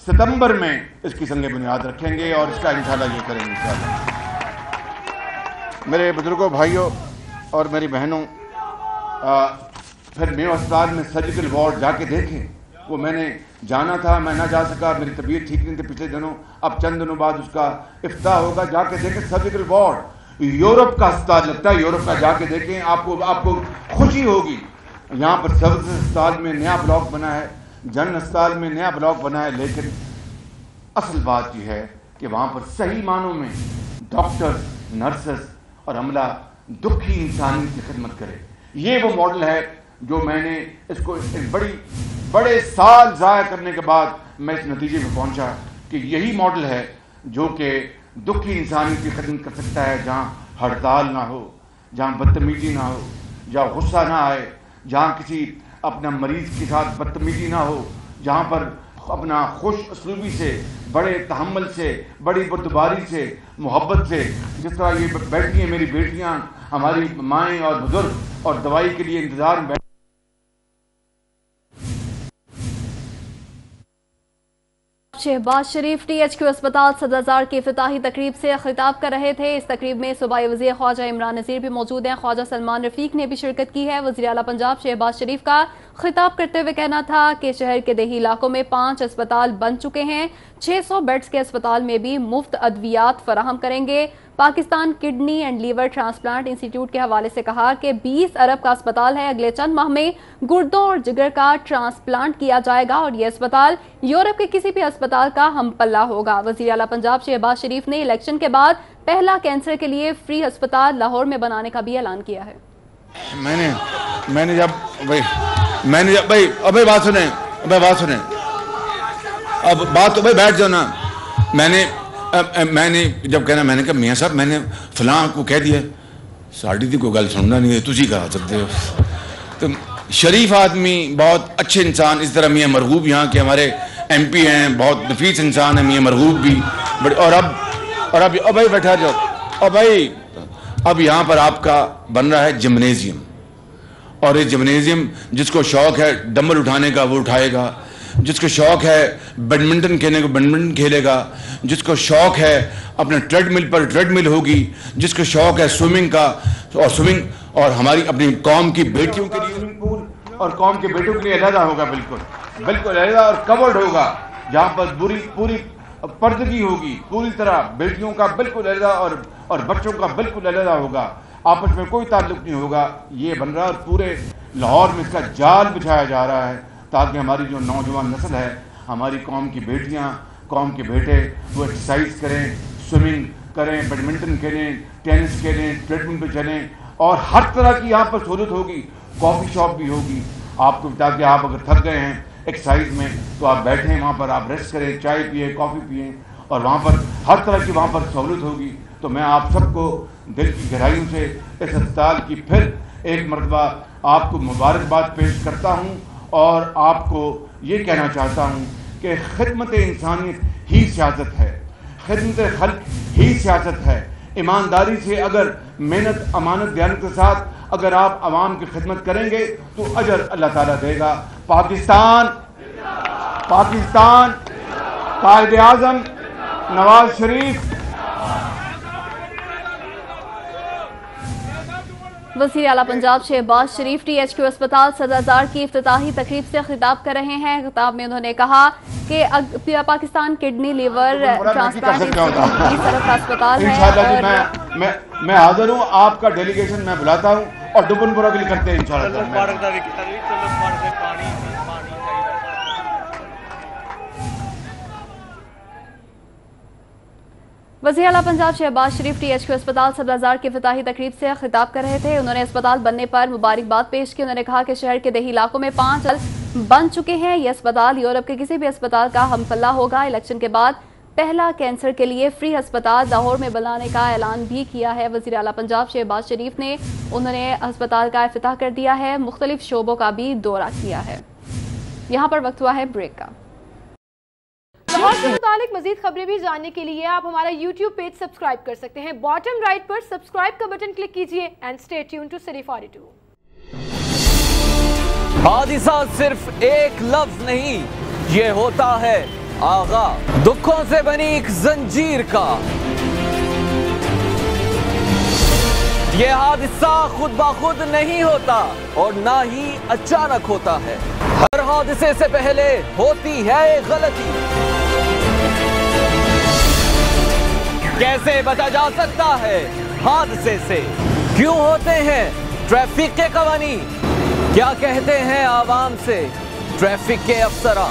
[SPEAKER 9] ستمبر میں اس کی سنگ بنیاد رکھیں گے اور اس کا انشاءاللہ یہ کریں گے انشاءاللہ۔ میرے بزرگوں، بھائیوں اور میری بہنوں، پھر میو ہسپتال میں سرجیکل وارڈ جا کے دیکھیں، وہ میں نے جانا تھا، میں نہ جا سکا، میری طبیعت ٹھیک نہیں تھی پچھلے دنوں، اب چند دنوں بعد اس کا افتتاح ہوگا، جا کے دیکھیں سرجیکل وارڈ، یورپ کا ہسپتال لگتا ہے، یورپ کا، جا کے دیکھیں، آپ کو خوشی ہوگی۔ یہاں پر سروس ہسپتال میں نیا بلاک بنا ہے، جن ہسپتال میں نیا بلاک بنا ہے، لیکن اصل بات یہ ہے کہ وہاں پر صحیح معنوں میں ڈاکٹر، نرسز اور عملہ دکھی انسانیت کی خدمت کرے۔ یہ وہ ماڈل ہے جو میں نے اس کو بڑے سال ضائع کرنے کے بعد میں اس نتیجے میں پہنچا کہ یہی ماڈل ہے جو کہ دکھی انسانیت کی خدمت کر سکتا ہے، جہاں ہڑتال نہ ہو، جہاں بدتمیزی نہ ہو، جہاں غصہ نہ آئے، جہاں کسی اپنا مریض کے ساتھ بدتمیزی نہ ہو، جہاں پر اپنا خوش اسلوبی سے، بڑے تحمل سے، بڑی بردباری سے، محبت سے، جس طرح یہ بیٹھی ہیں میری بیٹیاں، ہماری مائیں اور بزرگ، اور دوائی کے لیے انتظار میں
[SPEAKER 1] شہباز شریف ٹی ایچ کیو اسپتال صدرزار کی افتتاحی تقریب سے خطاب کر رہے تھے۔ اس تقریب میں صوبائی وزیر خواجہ عمران نذیر بھی موجود ہیں، خواجہ سلمان رفیق نے بھی شرکت کی ہے۔ وزیر اعلیٰ پنجاب شہباز شریف کا خطاب کرتے ہوئے کہنا تھا کہ شہر کے دیہی علاقوں میں 5 اسپتال بن چکے ہیں، 600 بیڈز کے اسپتال میں بھی مفت ادویات فراہم کریں گے۔ Pakistan kidney and liver transplant institute کے حوالے سے کہا کہ 20 ارب کا اسپتال ہے، اگلے چند ماہ میں گردوں اور جگر کا ٹرانسپلانٹ کیا جائے گا، اور یہ اسپتال یورپ کے کسی بھی اسپتال کا ہم پلہ ہوگا۔ وزیر اعلیٰ پنجاب شہباز شریف نے الیکشن کے بعد پہلا کینسر کے لیے فری اسپتال لاہور میں بنانے کا بھی اعلان کیا ہے۔
[SPEAKER 9] میں نے جب بات سنیں اب بات تو بیٹھ جاؤ نا، میں نے جب کہنا، میں نے کہا میاں صاحب میں نے فلاں کو کہہ دیا، ساڑی تھی کوئی گل سننا نہیں ہے، تجھی کہا سکتے ہو۔ تو شریف آدمی، بہت اچھے انسان، اس طرح میاں مرغوب یہاں کے ہمارے ایم پی ہیں، بہت نفیس انسان ہیں میاں مرغوب بھی، اور اب بھائی بیٹھا جاؤ، اور بھائی اب یہاں پر آپ کا بن رہا ہے جمنیزیم، اور یہ جمنیزیم جس کو شوق ہے ڈمبل اٹھانے کا وہ اٹھائے گا، جس کو شوق ہے بیڈمنٹن کھیلنے کو بیڈمنٹن کھیلے گا، جس کو شوق ہے اپنے ٹریڈ مل پر ٹریڈ مل ہوگی، جس کو شوق ہے سوئمنگ کا اور سوئمنگ، اور ہماری اپنی قوم کی بیٹیوں کے لیے سوئمنگ پول اور قوم کے بیٹوں کے لیے علیحدہ ہوگا، بالکل علیحدہ اور کورڈ ہوگا، جہاں پر پوری پردگی ہوگی، پوری طرح بیٹیوں کا بالکل علیحدہ اور بچوں کا بالکل علیحدہ ہوگا، آپس میں کوئی تعلق نہیں ہوگا۔ یہ بن رہا ہے، اور پورے لاہور میں اس کا جال بچھایا جا رہا ہے تاکہ ہماری جو نوجوان نسل ہے، ہماری قوم کی بیٹیاں، قوم کے بیٹے، وہ ایکسرسائز کریں، سوئمنگ کریں، بیڈمنٹن کھیلیں، ٹینس کھیلیں، ٹریڈ مل پہ چلیں، اور ہر طرح کی یہاں پر سہولت ہوگی، کافی شاپ بھی ہوگی آپ کو، تاکہ آپ اگر تھک گئے ہیں ایکسرسائز میں تو آپ بیٹھیں وہاں پر، آپ ریسٹ کریں، چائے پئیں، کافی پئیں، اور وہاں پر ہر طرح کی وہاں پر سہولت ہوگی۔ تو میں آپ سب کو دل کی گہرائیوں سے اس اسپتال کی پھر ایک مرتبہ آپ کو مبارکباد پیش کرتا ہوں، اور آپ کو یہ کہنا چاہتا ہوں کہ خدمت انسانیت ہی سیاست ہے، خدمت خلق ہی سیاست ہے۔ ایمانداری سے اگر محنت، امانت، دیانت کے ساتھ اگر آپ عوام کی خدمت کریں گے تو اجر اللہ تعالیٰ دے گا۔ پاکستان، قائد اعظم نواز شریف
[SPEAKER 1] वज़ीर आला पंजाब शहबाज शरीफ THQ अस्पताल सदरजार की इफ्तिताही तकरीब से खिताब कर रहे हैं। खिताब में उन्होंने कहा कि पाकिस्तान किडनी लीवर ट्रांसप्लांट का अस्पताल है और
[SPEAKER 9] मैं हाजिर हूँ। आपका डेलीगेशन मैं बुलाता हूँ और डुबनपुरा के लिए करते हैं इंशाल्लाह।
[SPEAKER 1] वज़ीर आला पंजाब शहबाज शरीफ THQ अस्पताल सदरजार की इफ्तिताही तकरीब से खिताब कर रहे थे। उन्होंने अस्पताल बनने पर मुबारकबाद पेश की। उन्होंने कहा कि शहर के देही इलाकों में 5 बन चुके हैं। ये अस्पताल यूरोप के किसी भी अस्पताल का हमपल्ला होगा। इलेक्शन के बाद पहला कैंसर के लिए फ्री अस्पताल लाहौर में बनाने का ऐलान भी किया है। वज़ीर आला पंजाब शहबाज शरीफ ने उन्होंने अस्पताल का इफ्तिताह कर दिया है। मुख्तलिफ शोबों का भी दौरा किया है। यहाँ पर वक्त हुआ है ब्रेक का।
[SPEAKER 2] लाहौर से मुतालिक मजीद खबरें भी जानने के लिए आप हमारा YouTube पेज सब्सक्राइब कर सकते हैं। बॉटम राइट पर सब्सक्राइब का बटन क्लिक कीजिए and stay tune to city 42।
[SPEAKER 3] हादिसा सिर्फ एक लफ्ज नहीं, ये होता है आगा दुखों से बनी एक जंजीर का। ये हादिसा खुद ब खुद नहीं होता और ना ही अचानक होता है। हर हादिसे से पहले होती है गलती। कैसे बचा जा सकता है हादसे से? क्यों होते हैं ट्रैफिक के कवानीन? क्या कहते हैं आवाम से ट्रैफिक के अफसरा?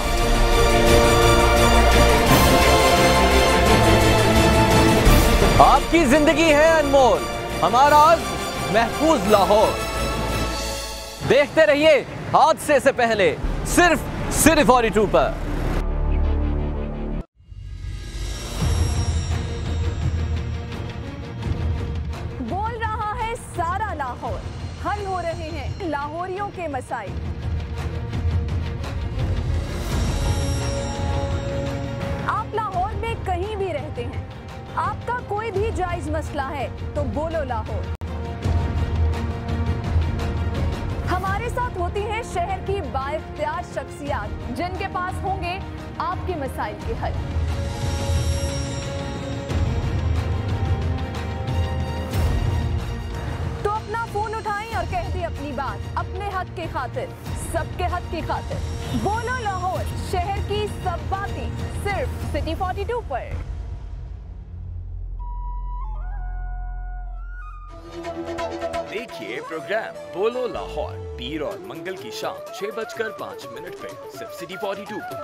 [SPEAKER 3] आपकी जिंदगी है अनमोल, हमारा महफूज लाहौर। देखते रहिए हादसे से पहले सिर्फ सिटी 42 पर।
[SPEAKER 10] बोल रहा है सारा लाहौर, हल हो रहे हैं लाहौरियों के मसाइल। आप लाहौर में कहीं भी रहते हैं, आपका कोई भी जायज मसला है तो बोलो लाहौर। हमारे साथ होती हैं शहर की बाइख्तियार शख्सियात जिनके पास होंगे आपके मसाइल के हल। तो अपना फोन उठाएं और कह दें अपनी बात, अपने हक की खातिर, सबके हक की खातिर। बोलो लाहौर, शहर की सब बातें सिर्फ सिटी 42 पर।
[SPEAKER 11] देखिए प्रोग्राम बोलो लाहौर पीर और मंगल की शाम 6:05 पे सिर्फ सिटी 42 पर।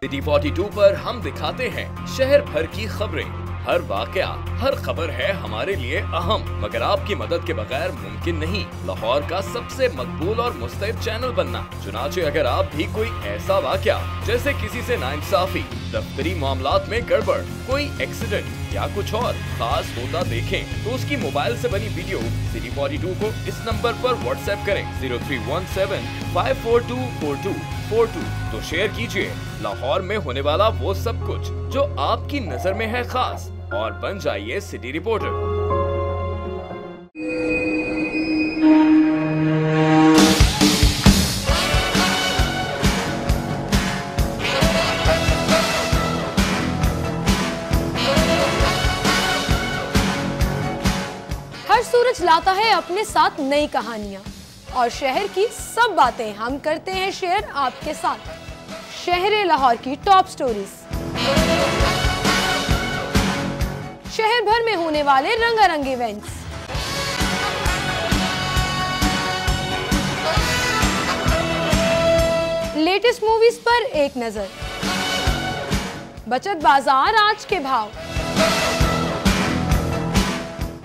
[SPEAKER 11] सिटी 42 पर हम दिखाते हैं शहर भर की खबरें। हर वाकया, हर खबर है हमारे लिए अहम, मगर आपकी मदद के बगैर मुमकिन नहीं लाहौर का सबसे मकबूल और मुस्तैद चैनल बनना। चुनाचे अगर आप भी कोई ऐसा वाकया जैसे किसी से नाइंसाफी, दफ्तरी मामलात में गड़बड़, कोई एक्सीडेंट या कुछ और खास होता देखें तो उसकी मोबाइल से बनी वीडियो सिटी 42 को इस नंबर पर व्हाट्सएप करें 0317 5424242 तो शेयर कीजिए लाहौर में होने वाला वो सब कुछ जो आपकी नजर में है खास, और बन जाइए सिटी रिपोर्टर।
[SPEAKER 2] हर सूरज लाता है अपने साथ नई कहानियां और शहर की सब बातें हम करते हैं शेयर आपके साथ। शहर लाहौर की टॉप स्टोरीज, शहर भर में होने वाले रंगारंग इवेंट्स, लेटेस्ट मूवीज पर एक नजर, बचत बाजार आज के भाव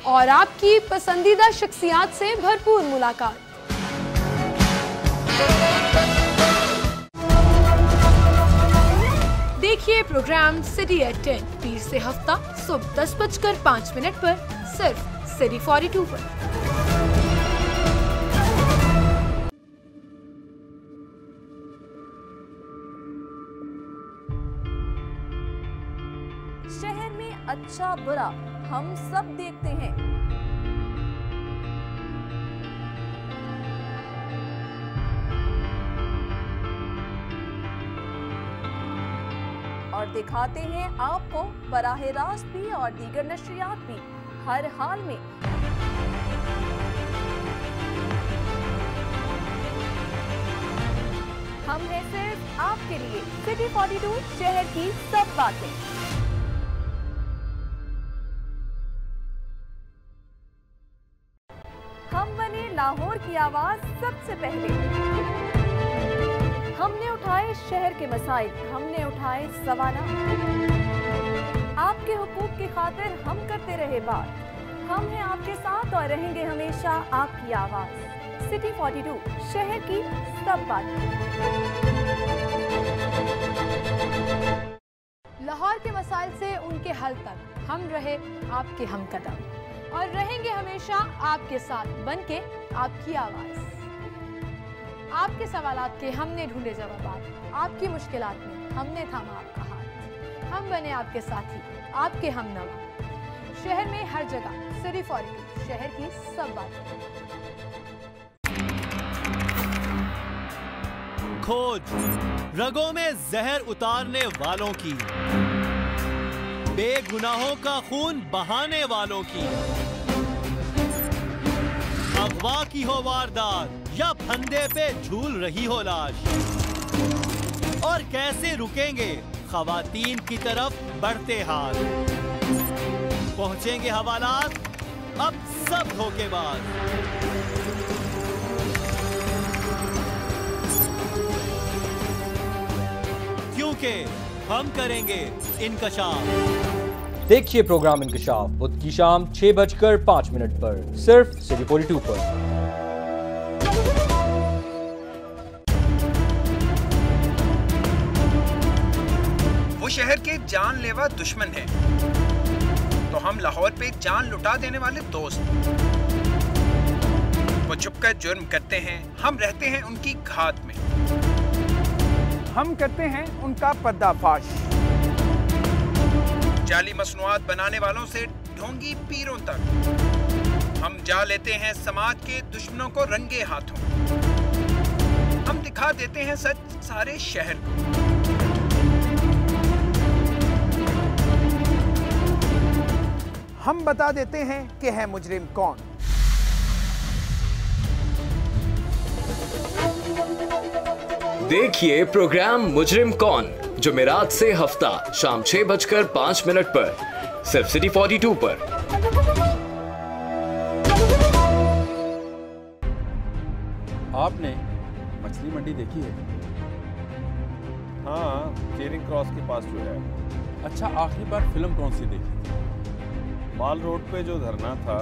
[SPEAKER 2] और आपकी पसंदीदा शख्सियात से भरपूर मुलाकात। देखिए प्रोग्राम सिटी एट 10 पीर से हफ्ता सुबह 10:05 पर सिर्फ सिटी 42 पर।
[SPEAKER 10] शहर में अच्छा बुरा हम सब देखते हैं। और दिखाते हैं आपको बराह रास्त भी और दीगर नशरियात भी हर हाल में। हम हैं सिर्फ आपके लिए सिटी 42 शहर की सब बातें। हम बने लाहौर की आवाज सबसे पहले। हमने उठाए शहर के मसाइल, हमने उठाए सवालात। आपके हुकूक की खातिर हम करते रहे बात। हम हैं आपके साथ और रहेंगे हमेशा आपकी आवाज। सिटी 42 शहर की सब बातें।
[SPEAKER 2] लाहौर के मसाइल से उनके हल तक हम रहे आपके हमकदम और रहेंगे हमेशा आपके साथ बनके आपकी आवाज। आपके सवालात के हमने ढूंढे जवाब, आपकी मुश्किलात में हमने थामा आपका हाथ। हम बने आपके साथी, आपके हमनवा। शहर में हर जगह सिटी 42 शहर की सब बातें।
[SPEAKER 12] खोज रगों में जहर उतारने वालों की, बेगुनाहों का खून बहाने वालों की। अगवा की हो वारदात या फंदे पे झूल रही हो लाश, और कैसे रुकेंगे खवातीन की तरफ बढ़ते हाथ। पहुंचेंगे हवालात अब सब धोखेबाज। क्योंकि हम करेंगे इंकशाफ।
[SPEAKER 13] देखिए प्रोग्राम इंकशाफ बुध की शाम 6:05 पर सिर्फ सिटी 42 पर।
[SPEAKER 14] वो शहर के जानलेवा दुश्मन हैं, तो हम लाहौर पे जान लुटा देने वाले दोस्त। वो छुपकर जुर्म करते हैं, हम रहते हैं उनकी घात में।
[SPEAKER 8] हम करते हैं उनका पर्दाफाश।
[SPEAKER 14] जाली मसनूआत बनाने वालों से ढोंगी पीरों तक हम जा लेते हैं समाज के दुश्मनों को रंगे हाथों। हम दिखा देते हैं सच सारे शहर को।
[SPEAKER 8] हम बता देते हैं कि है मुजरिम कौन।
[SPEAKER 11] देखिए प्रोग्राम मुजरिम कौन, जुमेरात से हफ्ता शाम 6:05 पर सिर्फ सिटी 42 पर।
[SPEAKER 15] आपने मछली मंडी देखी है? हाँ, चेरिंग क्रॉस के पास जो है। अच्छा, आखिरी बार फिल्म कौन सी देखी थी? माल रोड पे जो धरना था।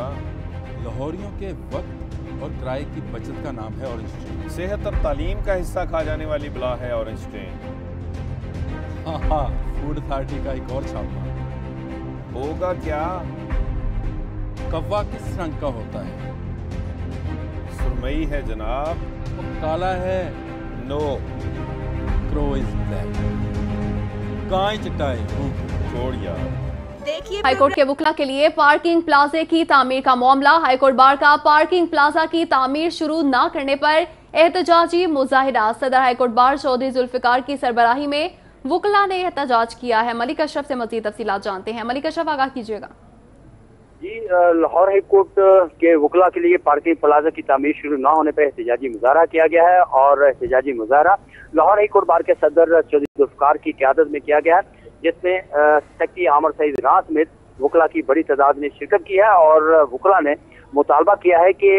[SPEAKER 15] लाहौरियों के वक्त और किराए की बचत का नाम है ऑरेंज ट्रेन। सेहत और तालीम का हिस्सा खा जाने वाली बला है ऑरेंज ट्रेन। हाँ, फूड अथॉरिटी का एक और छापा होगा। क्या कौवा किस रंग का होता है? सुरमई है जनाब। काला है? No, crow is black. गाय चटाई छोड़ यार।
[SPEAKER 1] हाईकोर्ट के वकला के लिए पार्किंग प्लाजे की तामीर का मामला। हाईकोर्ट बार का पार्किंग प्लाजा की तामीर शुरू न करने पर एहतजाजी मुजाहिरा। सदर हाईकोर्ट बार चौधरी जुल्फिकार की सरबराही में वकला ने एहतजाज किया है। मलिक अशरफ से मजीद तफसीलात जानते हैं। मलिक अशरफ, आगाह कीजिएगा।
[SPEAKER 5] जी, लाहौर हाईकोर्ट के वकला के लिए पार्किंग प्लाजा की तामीर शुरू न होने पर एहतजाजी मुजाहरा किया गया है और एहतजाजी मुजाहरा लाहौर हाईकोर्ट बार के सदर चौधरी जुल्फिकार की क़यादत में किया गया है, जिसमें सेक्रेटरी आमर सईद राना समेत वकला की बड़ी तादाद ने शिरकत की है और वकला ने मुतालबा किया है कि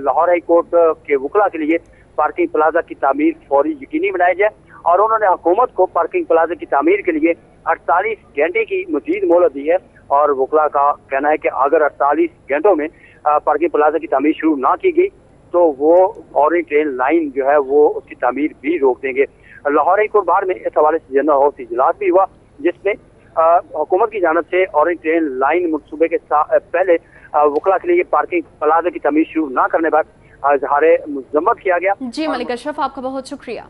[SPEAKER 5] लाहौर हाई कोर्ट के वकला के लिए पार्किंग प्लाजा की तामीर फौरी यकीनी बनाई जाए और उन्होंने हुकूमत को पार्किंग प्लाजा की तामीर के लिए 48 घंटे की मजीद मोहलत दी है और वकला का कहना है कि अगर 48 घंटों में पार्किंग प्लाजा की तामीर शुरू ना की गई तो वो फौरी ट्रेन लाइन जो है वो उसकी तामीर भी रोक देंगे। लाहौर हाई कोर्ट बार में इस हवाले से जनरल हाउस इजलास भी हुआ, जिसमें हुकूमत की जानब से ऑरेंज ट्रेन लाइन मनसूबे के पहले वकला के लिए पार्किंग प्लाजा की तमीज शुरू न करने पर इजहारे मजम्मत किया गया।
[SPEAKER 1] जी मलिक अशरफ, आपका बहुत शुक्रिया।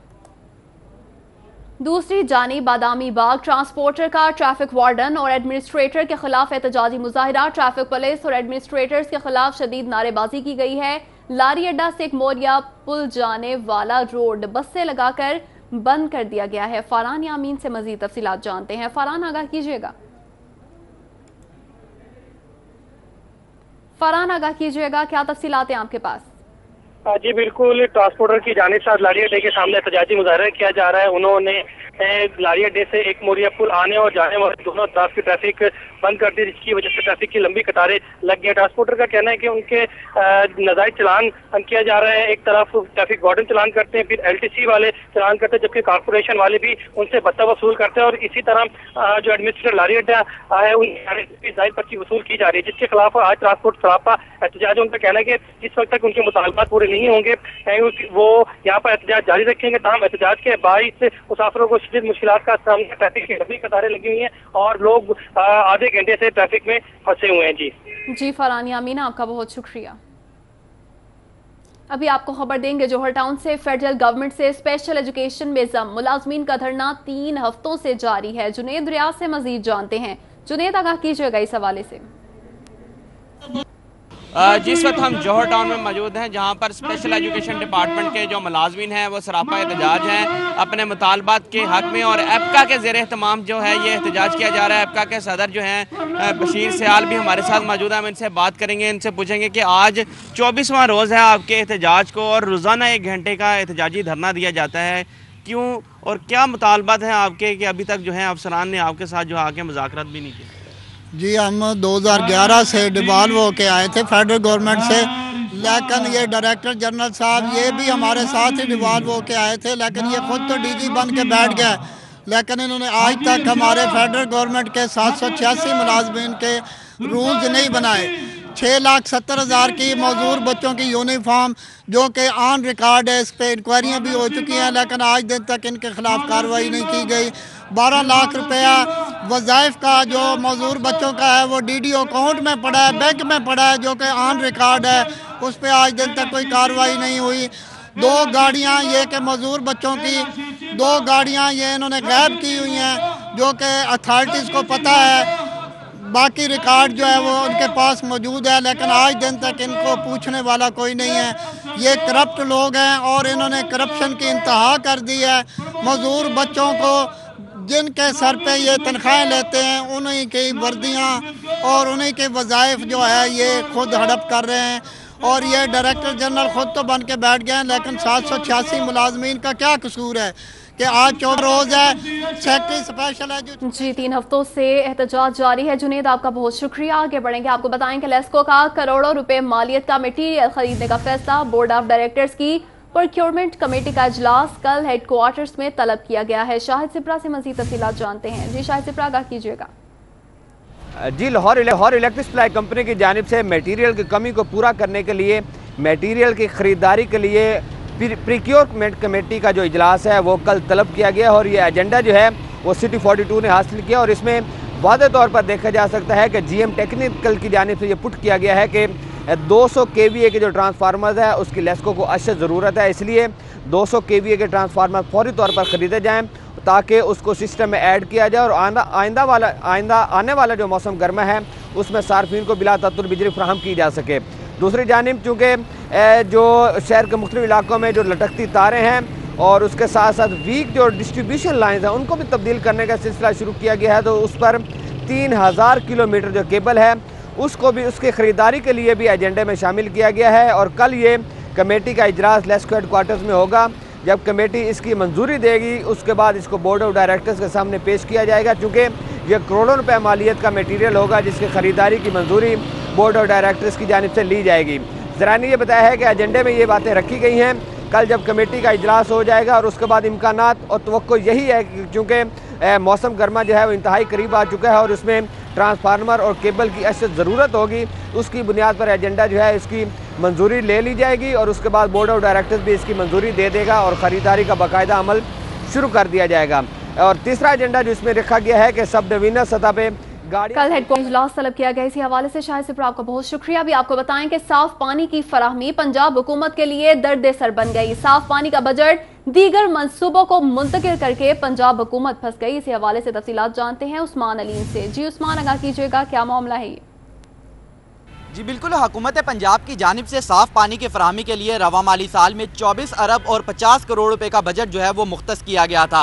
[SPEAKER 1] दूसरी जानिब बादामी बाग ट्रांसपोर्टर का ट्रैफिक वार्डन और एडमिनिस्ट्रेटर के खिलाफ एहतजाजी मुजाहिरा। ट्रैफिक पुलिस और एडमिनिस्ट्रेटर्स के खिलाफ शदीद नारेबाजी की गई है। लारी अड्डा से एक मोरिया पुल जाने वाला रोड बसें लगाकर बंद कर दिया गया है। फरहान यामीन से मजीद तफसीलात जानते हैं। फरहान, आगाह कीजिएगा। फरहान आगाह कीजिएगा, क्या तफसीलात हैं आपके पास?
[SPEAKER 16] जी बिल्कुल, ट्रांसपोर्टर की जानिब से लाड़ी अड्डे के सामने एहतजाजी मुजाहरा किया जा रहा है। उन्होंने लाड़ी अड्डे से एक मोरिया पुल आने और जाने वाले दोनों तरफ की ट्रैफिक बंद कर दी, जिसकी वजह से ट्रैफिक की लंबी कतारें लग गई। ट्रांसपोर्टर का कहना है कि उनके नाजायज चलान किया जा रहा है। एक तरफ ट्रैफिक वार्डन चलान करते हैं, फिर LTC वाले चलान करते हैं, जबकि कारपोरेशन वाले भी उनसे भत्ता वसूल करते हैं। और इसी तरह जो एडमिनिस्ट्रेटर लाड़ी अड्डा है उनकी जायद पर्ची वसूल की जा रही है, जिसके खिलाफ आज ट्रांसपोर्ट सरापा एहतजाज है। उनका कहना है कि जिस वक्त तक उनके मुतालबात पूरे नहीं होंगे वो यहाँ पर एहतजाज जारी रखेंगे। तमाम एहतजाज के बाईस मुसाफिरों को शदीद मुश्किलात का सामना, ट्रैफिक की लंबी कतारें लगी हुई हैं और लोग आधे घंटे से ट्रैफिक में फंसे हुए हैं। जी
[SPEAKER 1] फरहान यामीना, आपका बहुत शुक्रिया। अभी आपको खबर देंगे जौहर टाउन से फेडरल गवर्नमेंट से स्पेशल एजुकेशन में मुलाजमीन का धरना 3 हफ्तों से जारी है। जुनेद रियाज से मजीद जानते हैं। जुनेद, आगाह कीजिएगा इस हवाले से।
[SPEAKER 17] जिस वक्त हम जौहर टाउन में मौजूद हैं, जहां पर स्पेशल एजुकेशन डिपार्टमेंट के जो मुलाजमीन हैं वो सरापा एहतजाज हैं अपने मुतालबात के हक में। और एप्का के ज़ेर एहतमाम जो है ये एहतजाज किया जा रहा है। एप्का के सदर जो हैं बशीर सियाल भी हमारे साथ मौजूद हैं। हम इनसे बात करेंगे, इनसे पूछेंगे कि आज 24वां रोज़ है आपके एहतजाज को और रोज़ाना 1 घंटे का एहतजाजी धरना दिया जाता है, क्यों और क्या मुतालबात हैं आपके कि अभी तक जो है अफसरान ने आपके साथ जो आके मुज़ाकरात भी नहीं किए?
[SPEAKER 18] जी, हम 2011 से डिवॉल्व होके आए थे फेडरल गवर्नमेंट से, लेकिन ये डायरेक्टर जनरल साहब ये भी हमारे साथ ही डिवॉल्व होके आए थे, लेकिन ये खुद तो DG बन के बैठ गए। लेकिन इन्होंने आज तक हमारे फेडरल गवर्नमेंट के 786 मुलाजमीन के रूल्स नहीं बनाए। 6,70,000 की मजदूर बच्चों की यूनिफॉर्म जो कि ऑन रिकॉर्ड है, इस पर इंक्वायरियाँ भी हो चुकी हैं, लेकिन आज दिन तक इनके खिलाफ कार्रवाई नहीं की गई। 12 लाख रुपया वज़ाइफ का जो मजदूर बच्चों का है वो DDO अकाउंट में पड़ा है, बैंक में पड़ा है, जो कि ऑन रिकॉर्ड है, उस पर आज दिन तक कोई कार्रवाई नहीं हुई। 2 गाड़ियाँ ये कि मजदूर बच्चों की 2 गाड़ियाँ ये इन्होंने गायब की हुई हैं, जो कि अथॉरिटीज़ को पता है। बाकी रिकॉर्ड जो है वो उनके पास मौजूद है, लेकिन आज दिन तक इनको पूछने वाला कोई नहीं है। ये करप्ट लोग हैं और इन्होंने करप्शन की इंतहा कर दी है। मजदूर बच्चों को जिनके सर पे ये तनख्वाहें लेते हैं उन्हीं की वर्दियाँ और उन्हीं के वज़ाइफ जो है ये खुद हड़प कर रहे हैं। और ये डायरेक्टर जनरल खुद तो बन के बैठ गए हैं, लेकिन 786 मुलाजमीन का क्या कसूर है कि आज 14 रोज़ है। सेक्रेटरी स्पेशल है
[SPEAKER 1] जी, 3 हफ्तों से एहतजाज जारी है। जुनेद, आपका बहुत शुक्रिया। आगे बढ़ेंगे, आपको बताएं कि लेस्को का करोड़ों रुपए मालियत का मटीरियल खरीदने का फैसला बोर्ड ऑफ डायरेक्टर्स की प्रोक्योरमेंट कमेटी का इजलास कल हेडक्वार्टर्स में तलब किया गया है। शाहिद सिप्रा से मज़ीद तफसीलात जानते हैं। जी शाहिद सिप्रा, आगाह कीजिएगा।
[SPEAKER 3] जी, लाहौर इलेक्ट्रिक सप्लाई कंपनी की जानिब से मटीरियल की कमी को पूरा करने के लिए मटीरियल की ख़रीदारी के लिए प्रोक्योरमेंट कमेटी का जो इजलास है वो कल तलब किया गया और ये एजेंडा जो है वो सिटी 42 ने हासिल किया। और इसमें वाज़ेह तौर पर देखा जा सकता है कि GM टेक्निकल की जानिब से ये पुट किया गया है कि 200 kVA के जो ट्रांसफार्मर है उसकी लेस्को को अशद ज़रूरत है, इसलिए 200 kVA के ट्रांसफार्मर फौरी तौर पर ख़रीदे जाएँ ताकि उसको सिस्टम में ऐड किया जाए और आइंदा आने वाला जो मौसम गर्मा है उसमें सार्फिन को बिला तत्तुर बिजली फराहम की जा सके। दूसरी जानिब चूँकि जो शहर के मुख्तलिफ इलाकों में जो लटकती तारें हैं और उसके साथ साथ वीक जो डिस्ट्रीब्यूशन लाइन्स हैं उनको भी तब्दील करने का सिलसिला शुरू किया गया है, तो उस पर 3000 किलोमीटर जो केबल है उसको भी उसकी ख़रीदारी के लिए भी एजेंडे में शामिल किया गया है। और कल ये कमेटी का इजलास लेस्को हेडक्वार्टर्स में होगा। जब कमेटी इसकी मंजूरी देगी उसके बाद इसको बोर्ड ऑफ डायरेक्टर्स के सामने पेश किया जाएगा, चूँकि यह करोड़ों रुपए मालियत का मटीरियल होगा जिसकी ख़रीदारी की मंजूरी बोर्ड ऑफ डायरेक्टर्स की जानिब से ली जाएगी। ज़रा ने ये बताया है कि एजेंडे में ये बातें रखी गई हैं। कल जब कमेटी का इजलास हो जाएगा और उसके बाद इम्कानात और तवक्को यही है कि चूँकि मौसम गर्मा जो है वो इंतहाई करीब आ चुका है और उसमें ट्रांसफार्मर और केबल की अशद ज़रूरत होगी, उसकी बुनियाद पर एजेंडा जो है इसकी मंजूरी ले ली जाएगी और उसके बाद बोर्ड ऑफ डायरेक्टर्स भी इसकी मंजूरी दे देगा और ख़रीदारी का बाकायदा अमल शुरू कर दिया जाएगा। और तीसरा एजेंडा जो इसमें रखा गया है कि सब डिवीजनल सतह पे
[SPEAKER 1] कल हेडक्वार्टर इजलास तलब किया गया। इसी हवाले से शाहिद सिप्रा आपका बहुत शुक्रिया। अभी आपको बताएं कि साफ पानी की फराहमी पंजाब हुकूमत के लिए दर्द सर बन गई। साफ पानी का बजट दीगर मंसूबों को मुंतकिल करके पंजाब हुकूमत फंस गई। इसी हवाले से तफसीलात जानते हैं उस्मान अलीम से। जी उस्मान, आगाह कीजिएगा, क्या मामला है ये?
[SPEAKER 19] جی بالکل, हुकूमत पंजाब की जानिब से साफ़ पानी की फराहमी के लिए रवा माली साल में 24 अरब और 50 करोड़ रुपए का बजट जो है वो मुख्तस किया गया था,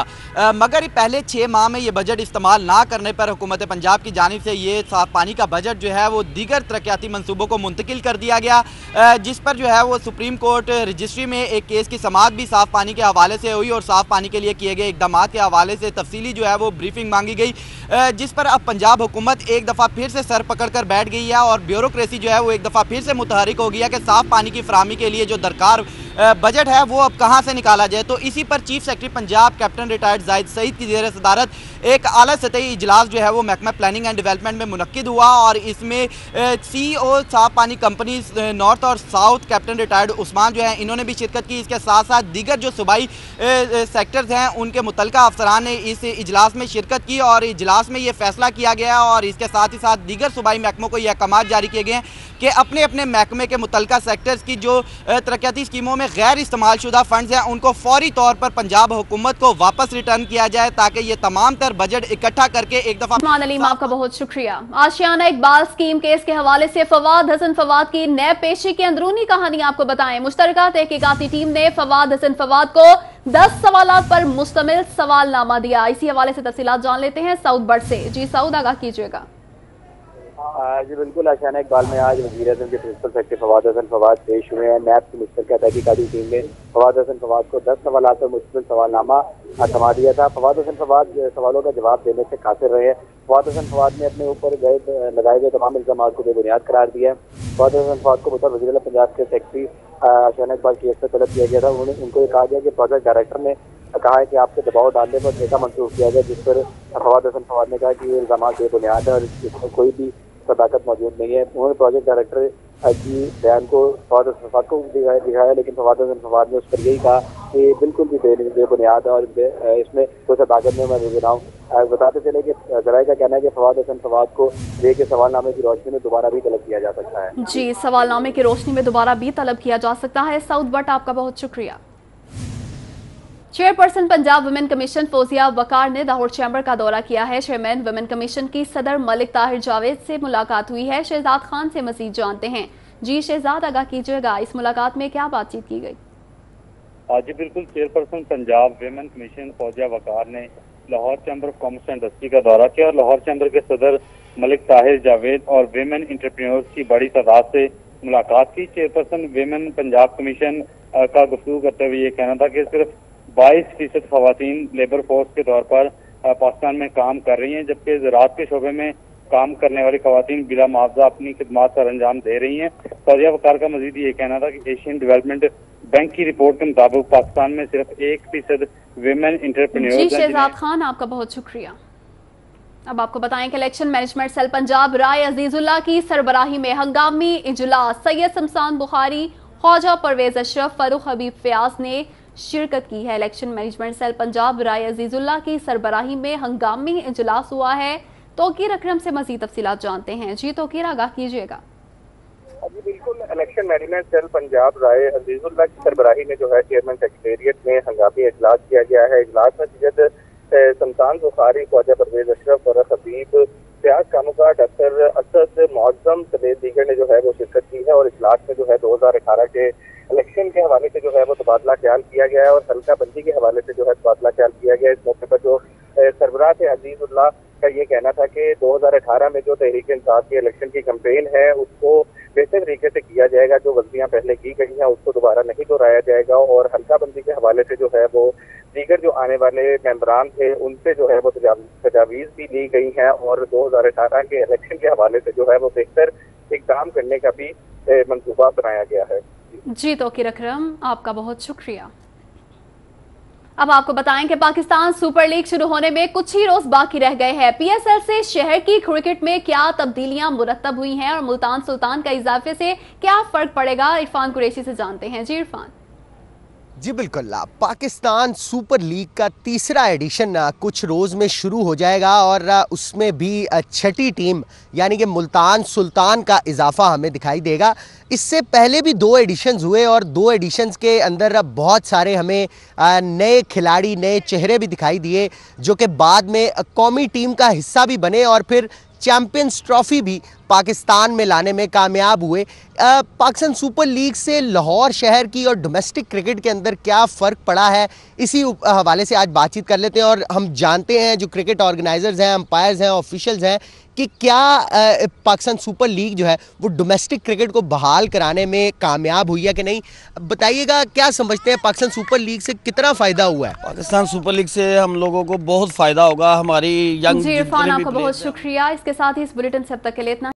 [SPEAKER 19] मगर पहले 6 माह में ये बजट इस्तेमाल ना करने पर हुकूमत पंजाब की जानिब से ये साफ़ पानी का बजट जो है वो दीगर तरक्याती मनसूबों को मुंतकिल कर दिया गया, जिस पर जो है वो सुप्रीम कोर्ट रजिस्ट्री में एक केस की समाअत भी साफ़ पानी के हवाले से हुई और साफ़ पानी के लिए किए गए इकदाम के हवाले से तफसीली जो है वो ब्रीफिंग मांगी गई, जिस पर अब पंजाब हुकूमत एक दफ़ा फिर से सर पकड़ कर बैठ गई है और ब्यूरोक्रेसी जो है वो एक दफ़ा फिर से मुतहरिक हो गया कि साफ़ पानी की फराहमी के लिए जो दरकार बजट है वो अब कहाँ से निकाला जाए। तो इसी पर chief secretary Punjab captain retired Zahid Saeed की ज़ेर सदारत एक आला सतही इजलास जो है वो महकमा प्लानिंग एंड डेवलपमेंट में मुनक्किद हुआ और इसमें CEO साफ़ पानी कंपनी नॉर्थ और साउथ कैप्टन रिटायर्ड उस्मान जो है इन्होंने भी शिरकत की। इसके साथ साथ दीगर जो सूबाई सेक्टर्स हैं उनके मुतल्लिका अफसरान ने इस इजलास में शिरकत की और इजलास में ये फैसला किया गया और इसके साथ ही साथ दीगर सूबाई महकमों को ये अहकाम जारी किए गए हैं कि अपने अपने महकमे के मुतल्लिका सेक्टर्स की जो तरक्याती स्कीमों में गैर इस्तेमाल शुदा फंड्स हैं उनको फौरी तौर पर पंजाब हुकूमत को वापस रिटर्न किया जाए ताकि ये तमाम तर बजट इकट्ठा करके एक दफा।
[SPEAKER 1] उस्मान अलीम आपका बहुत शुक्रिया। आशियाना इकबाल स्कीम केस के हवाले से फवाद हसन फवाद की नैब पेशी की अंदरूनी कहानी आपको बताएं। मुश्तरका तहकीकाती टीम ने फवाद हसन फवाद को 10 सवालात पर मुश्तमिल सवालनामा दिया। इसी हवाले से तफसीलात जान लेते हैं सऊद बट से। जी सऊद, आगाह कीजिएगा।
[SPEAKER 6] जी बिल्कुल, आशियाना इकबाल में आज वज़ीर-ए-आज़म के प्रिंसिपल सेक्रेटरी फवाद हसन फवाद पेश हुए हैं। नैब की मुश्तरका तहकीकाती टीम ने फवाद हसन फवाद को 10 सवालात पर मुश्तमिल सवालनामा थमा दिया था। फवाद हसन फवाद सवालों का जवाब देने से कासिर रहे। फवाद हसन फवाद ने अपने ऊपर लगाए गए तमाम इल्ज़ामात को बेबुनियाद करार दिया। फवाद हसन फवाद को बतौर वज़ीर पंजाब के सेक्रेटरी आशियाना इकबाल केस से तलब किया गया था। उनको ये कहा गया कि प्रोजेक्ट डायरेक्टर ने कहा है कि आपसे दबाव डालने पर ठेका मंसूख किया गया, जिस पर फवाद हसन फवाद ने कहा कि ये इल्ज़ाम बेबुनियाद है और इसमें कोई भी सदाकत मौजूद नहीं है। उन्होंने प्रोजेक्ट डायरेक्टर की बयान को फवाद हसन फवाद को दिखाया, लेकिन फवाद हसन फवाद ने उस पर यही कहा कि बिल्कुल भी बेबुनियाद और इसमें कोई सदाकत नहीं मैं बनाऊँ। बताते चले कि जराये का कहना है कि फवाद हसन फवाद को दे के सवालनामे की रोशनी में दोबारा भी तलब किया जा सकता है।
[SPEAKER 1] जी, सवालनामे की रोशनी में दोबारा भी तलब किया जा सकता है। सऊद बट आपका बहुत शुक्रिया। Chairperson Punjab women commission Fauzia Waqar ने लाहौर चैम्बर का दौरा किया है। चेयरमैन वुमेन कमीशन की सदर मलिक ताहिर जावेद से मुलाकात हुई है। शहजाद खान से मजीद जानते हैं। जी शहजाद, आगाह कीजिएगा, इस मुलाकात में क्या बातचीत की गई?
[SPEAKER 20] जी बिल्कुल, chairperson Punjab women commission Fauzia Waqar ने Lahore chamber of commerce and industry का दौरा किया और लाहौर चैम्बर के सदर मलिक ताहिर जावेद और वुमेन एंटरप्रेन्योर्स की बड़ी तादाद से मुलाकात की। चेयरपर्सन वुमेन पंजाब कमीशन का गुफ्तगू करते हुए ये कहना था कि सिर्फ 22% खवातीन लेबर फोर्स के तौर पर पाकिस्तान में काम कर रही हैं, जबकि ज़राअत के शोबे में काम करने वाली खवातीन बिला मुआवजा अपनी खिदमात सर अंजाम दे रही हैं। फौजिया वकार का मजीद ये कहना था कि एशियन डेवलपमेंट बैंक की रिपोर्ट के मुताबिक पाकिस्तान में सिर्फ 1% विमेन एंटरप्रेन्योर्स हैं।
[SPEAKER 1] शहजाद खान आपका बहुत शुक्रिया। अब आपको बताएं कि इलेक्शन मैनेजमेंट सेल पंजाब राय अजीजुल्लाह की सरबराही में हंगामी इजलास सैयद शमशान बुखारी, ख्वाजा परवेज अशरफ, फरूख हबीब फयाज ने शिरकत की है। इलेक्शन मैनेजमेंट सेल पंजाब राय अजीजुल्लाह की सरबराही में हंगामी इजलास हुआ है। तोकीर अकरम से मजीद तफसीलात जानते हैं। जी तोकीर, आगाह कीजिएगा।
[SPEAKER 6] जी बिल्कुल, इलेक्शन मैनेजमेंट सेल पंजाब राय अजीजुल्लाह की सरबराही में जो है चेयरमैन सेक्रेटेरिएट में हंगामी इजलास किया गया है। इजलास में सैयद शमशान बुखारी, ख्वाजा परवेज अशरफ, फरूख हबीब फयाज कामका, डॉक्टर असद मुअज्जम समेत दीगर ने जो है वो शिरकत की है और इजलास में जो है 2018 के इलेक्शन के हवाले से जो है वो तबादला ख्याल किया गया है और हल्का बंदी के हवाले से जो है तबादला ख्याल किया गया है। इस मौके पर जो सरबराह थे अजीजुल्लाह का ये कहना था कि 2018 में जो तहरीक इंसाफ की इलेक्शन की कैंपेन है उसको बेहतर तरीके से किया जाएगा। जो गलतियां पहले की गई हैं उसको दोबारा नहीं दोहराया जाएगा और हल्का बंदी के हवाले से जो है वो दीगर जो आने वाले मेंबरान थे उनसे जो है वो तजावीज़ भी ली गई हैं और 2018 के इलेक्शन के हवाले से जो है वो बेहतर इक़दाम करने का भी मंसूबा बनाया गया है।
[SPEAKER 1] जी तोकीर अकरम आपका बहुत शुक्रिया। अब आपको बताएं कि पाकिस्तान सुपर लीग शुरू होने में कुछ ही रोज बाकी रह गए हैं। पीएसएल से शहर की क्रिकेट में क्या तब्दीलियां मुरतब हुई हैं और मुल्तान सुल्तान का इजाफे से क्या फर्क पड़ेगा, इरफान कुरैशी से जानते हैं। जी इरफान।
[SPEAKER 21] जी बिल्कुल, पाकिस्तान सुपर लीग का तीसरा एडिशन कुछ रोज़ में शुरू हो जाएगा और उसमें भी छठी टीम यानी कि मुल्तान सुल्तान का इजाफा हमें दिखाई देगा। इससे पहले भी 2 एडिशंस हुए और 2 एडिशंस के अंदर बहुत सारे हमें नए खिलाड़ी, नए चेहरे भी दिखाई दिए जो कि बाद में कौमी टीम का हिस्सा भी बने और फिर चैंपियंस ट्रॉफी भी पाकिस्तान में लाने में कामयाब हुए। पाकिस्तान सुपर लीग से लाहौर शहर की और डोमेस्टिक क्रिकेट के अंदर क्या फ़र्क पड़ा है, इसी हवाले से आज बातचीत कर लेते हैं। और हम जानते हैं जो क्रिकेट ऑर्गेनाइजर्स हैं, अंपायर्स हैं, ऑफिशियल्स हैं, कि क्या पाकिस्तान सुपर लीग जो है वो डोमेस्टिक क्रिकेट को बहाल कराने में कामयाब हुई है कि नहीं। बताइएगा क्या समझते हैं, पाकिस्तान सुपर लीग से कितना फ़ायदा हुआ है?
[SPEAKER 4] पाकिस्तान सुपर लीग से हम लोगों को बहुत फ़ायदा होगा। हमारी यंग
[SPEAKER 1] जी इरफान, आपका बहुत शुक्रिया। इसके साथ ही इस बुलेटिन से अब तक के लिए इतना।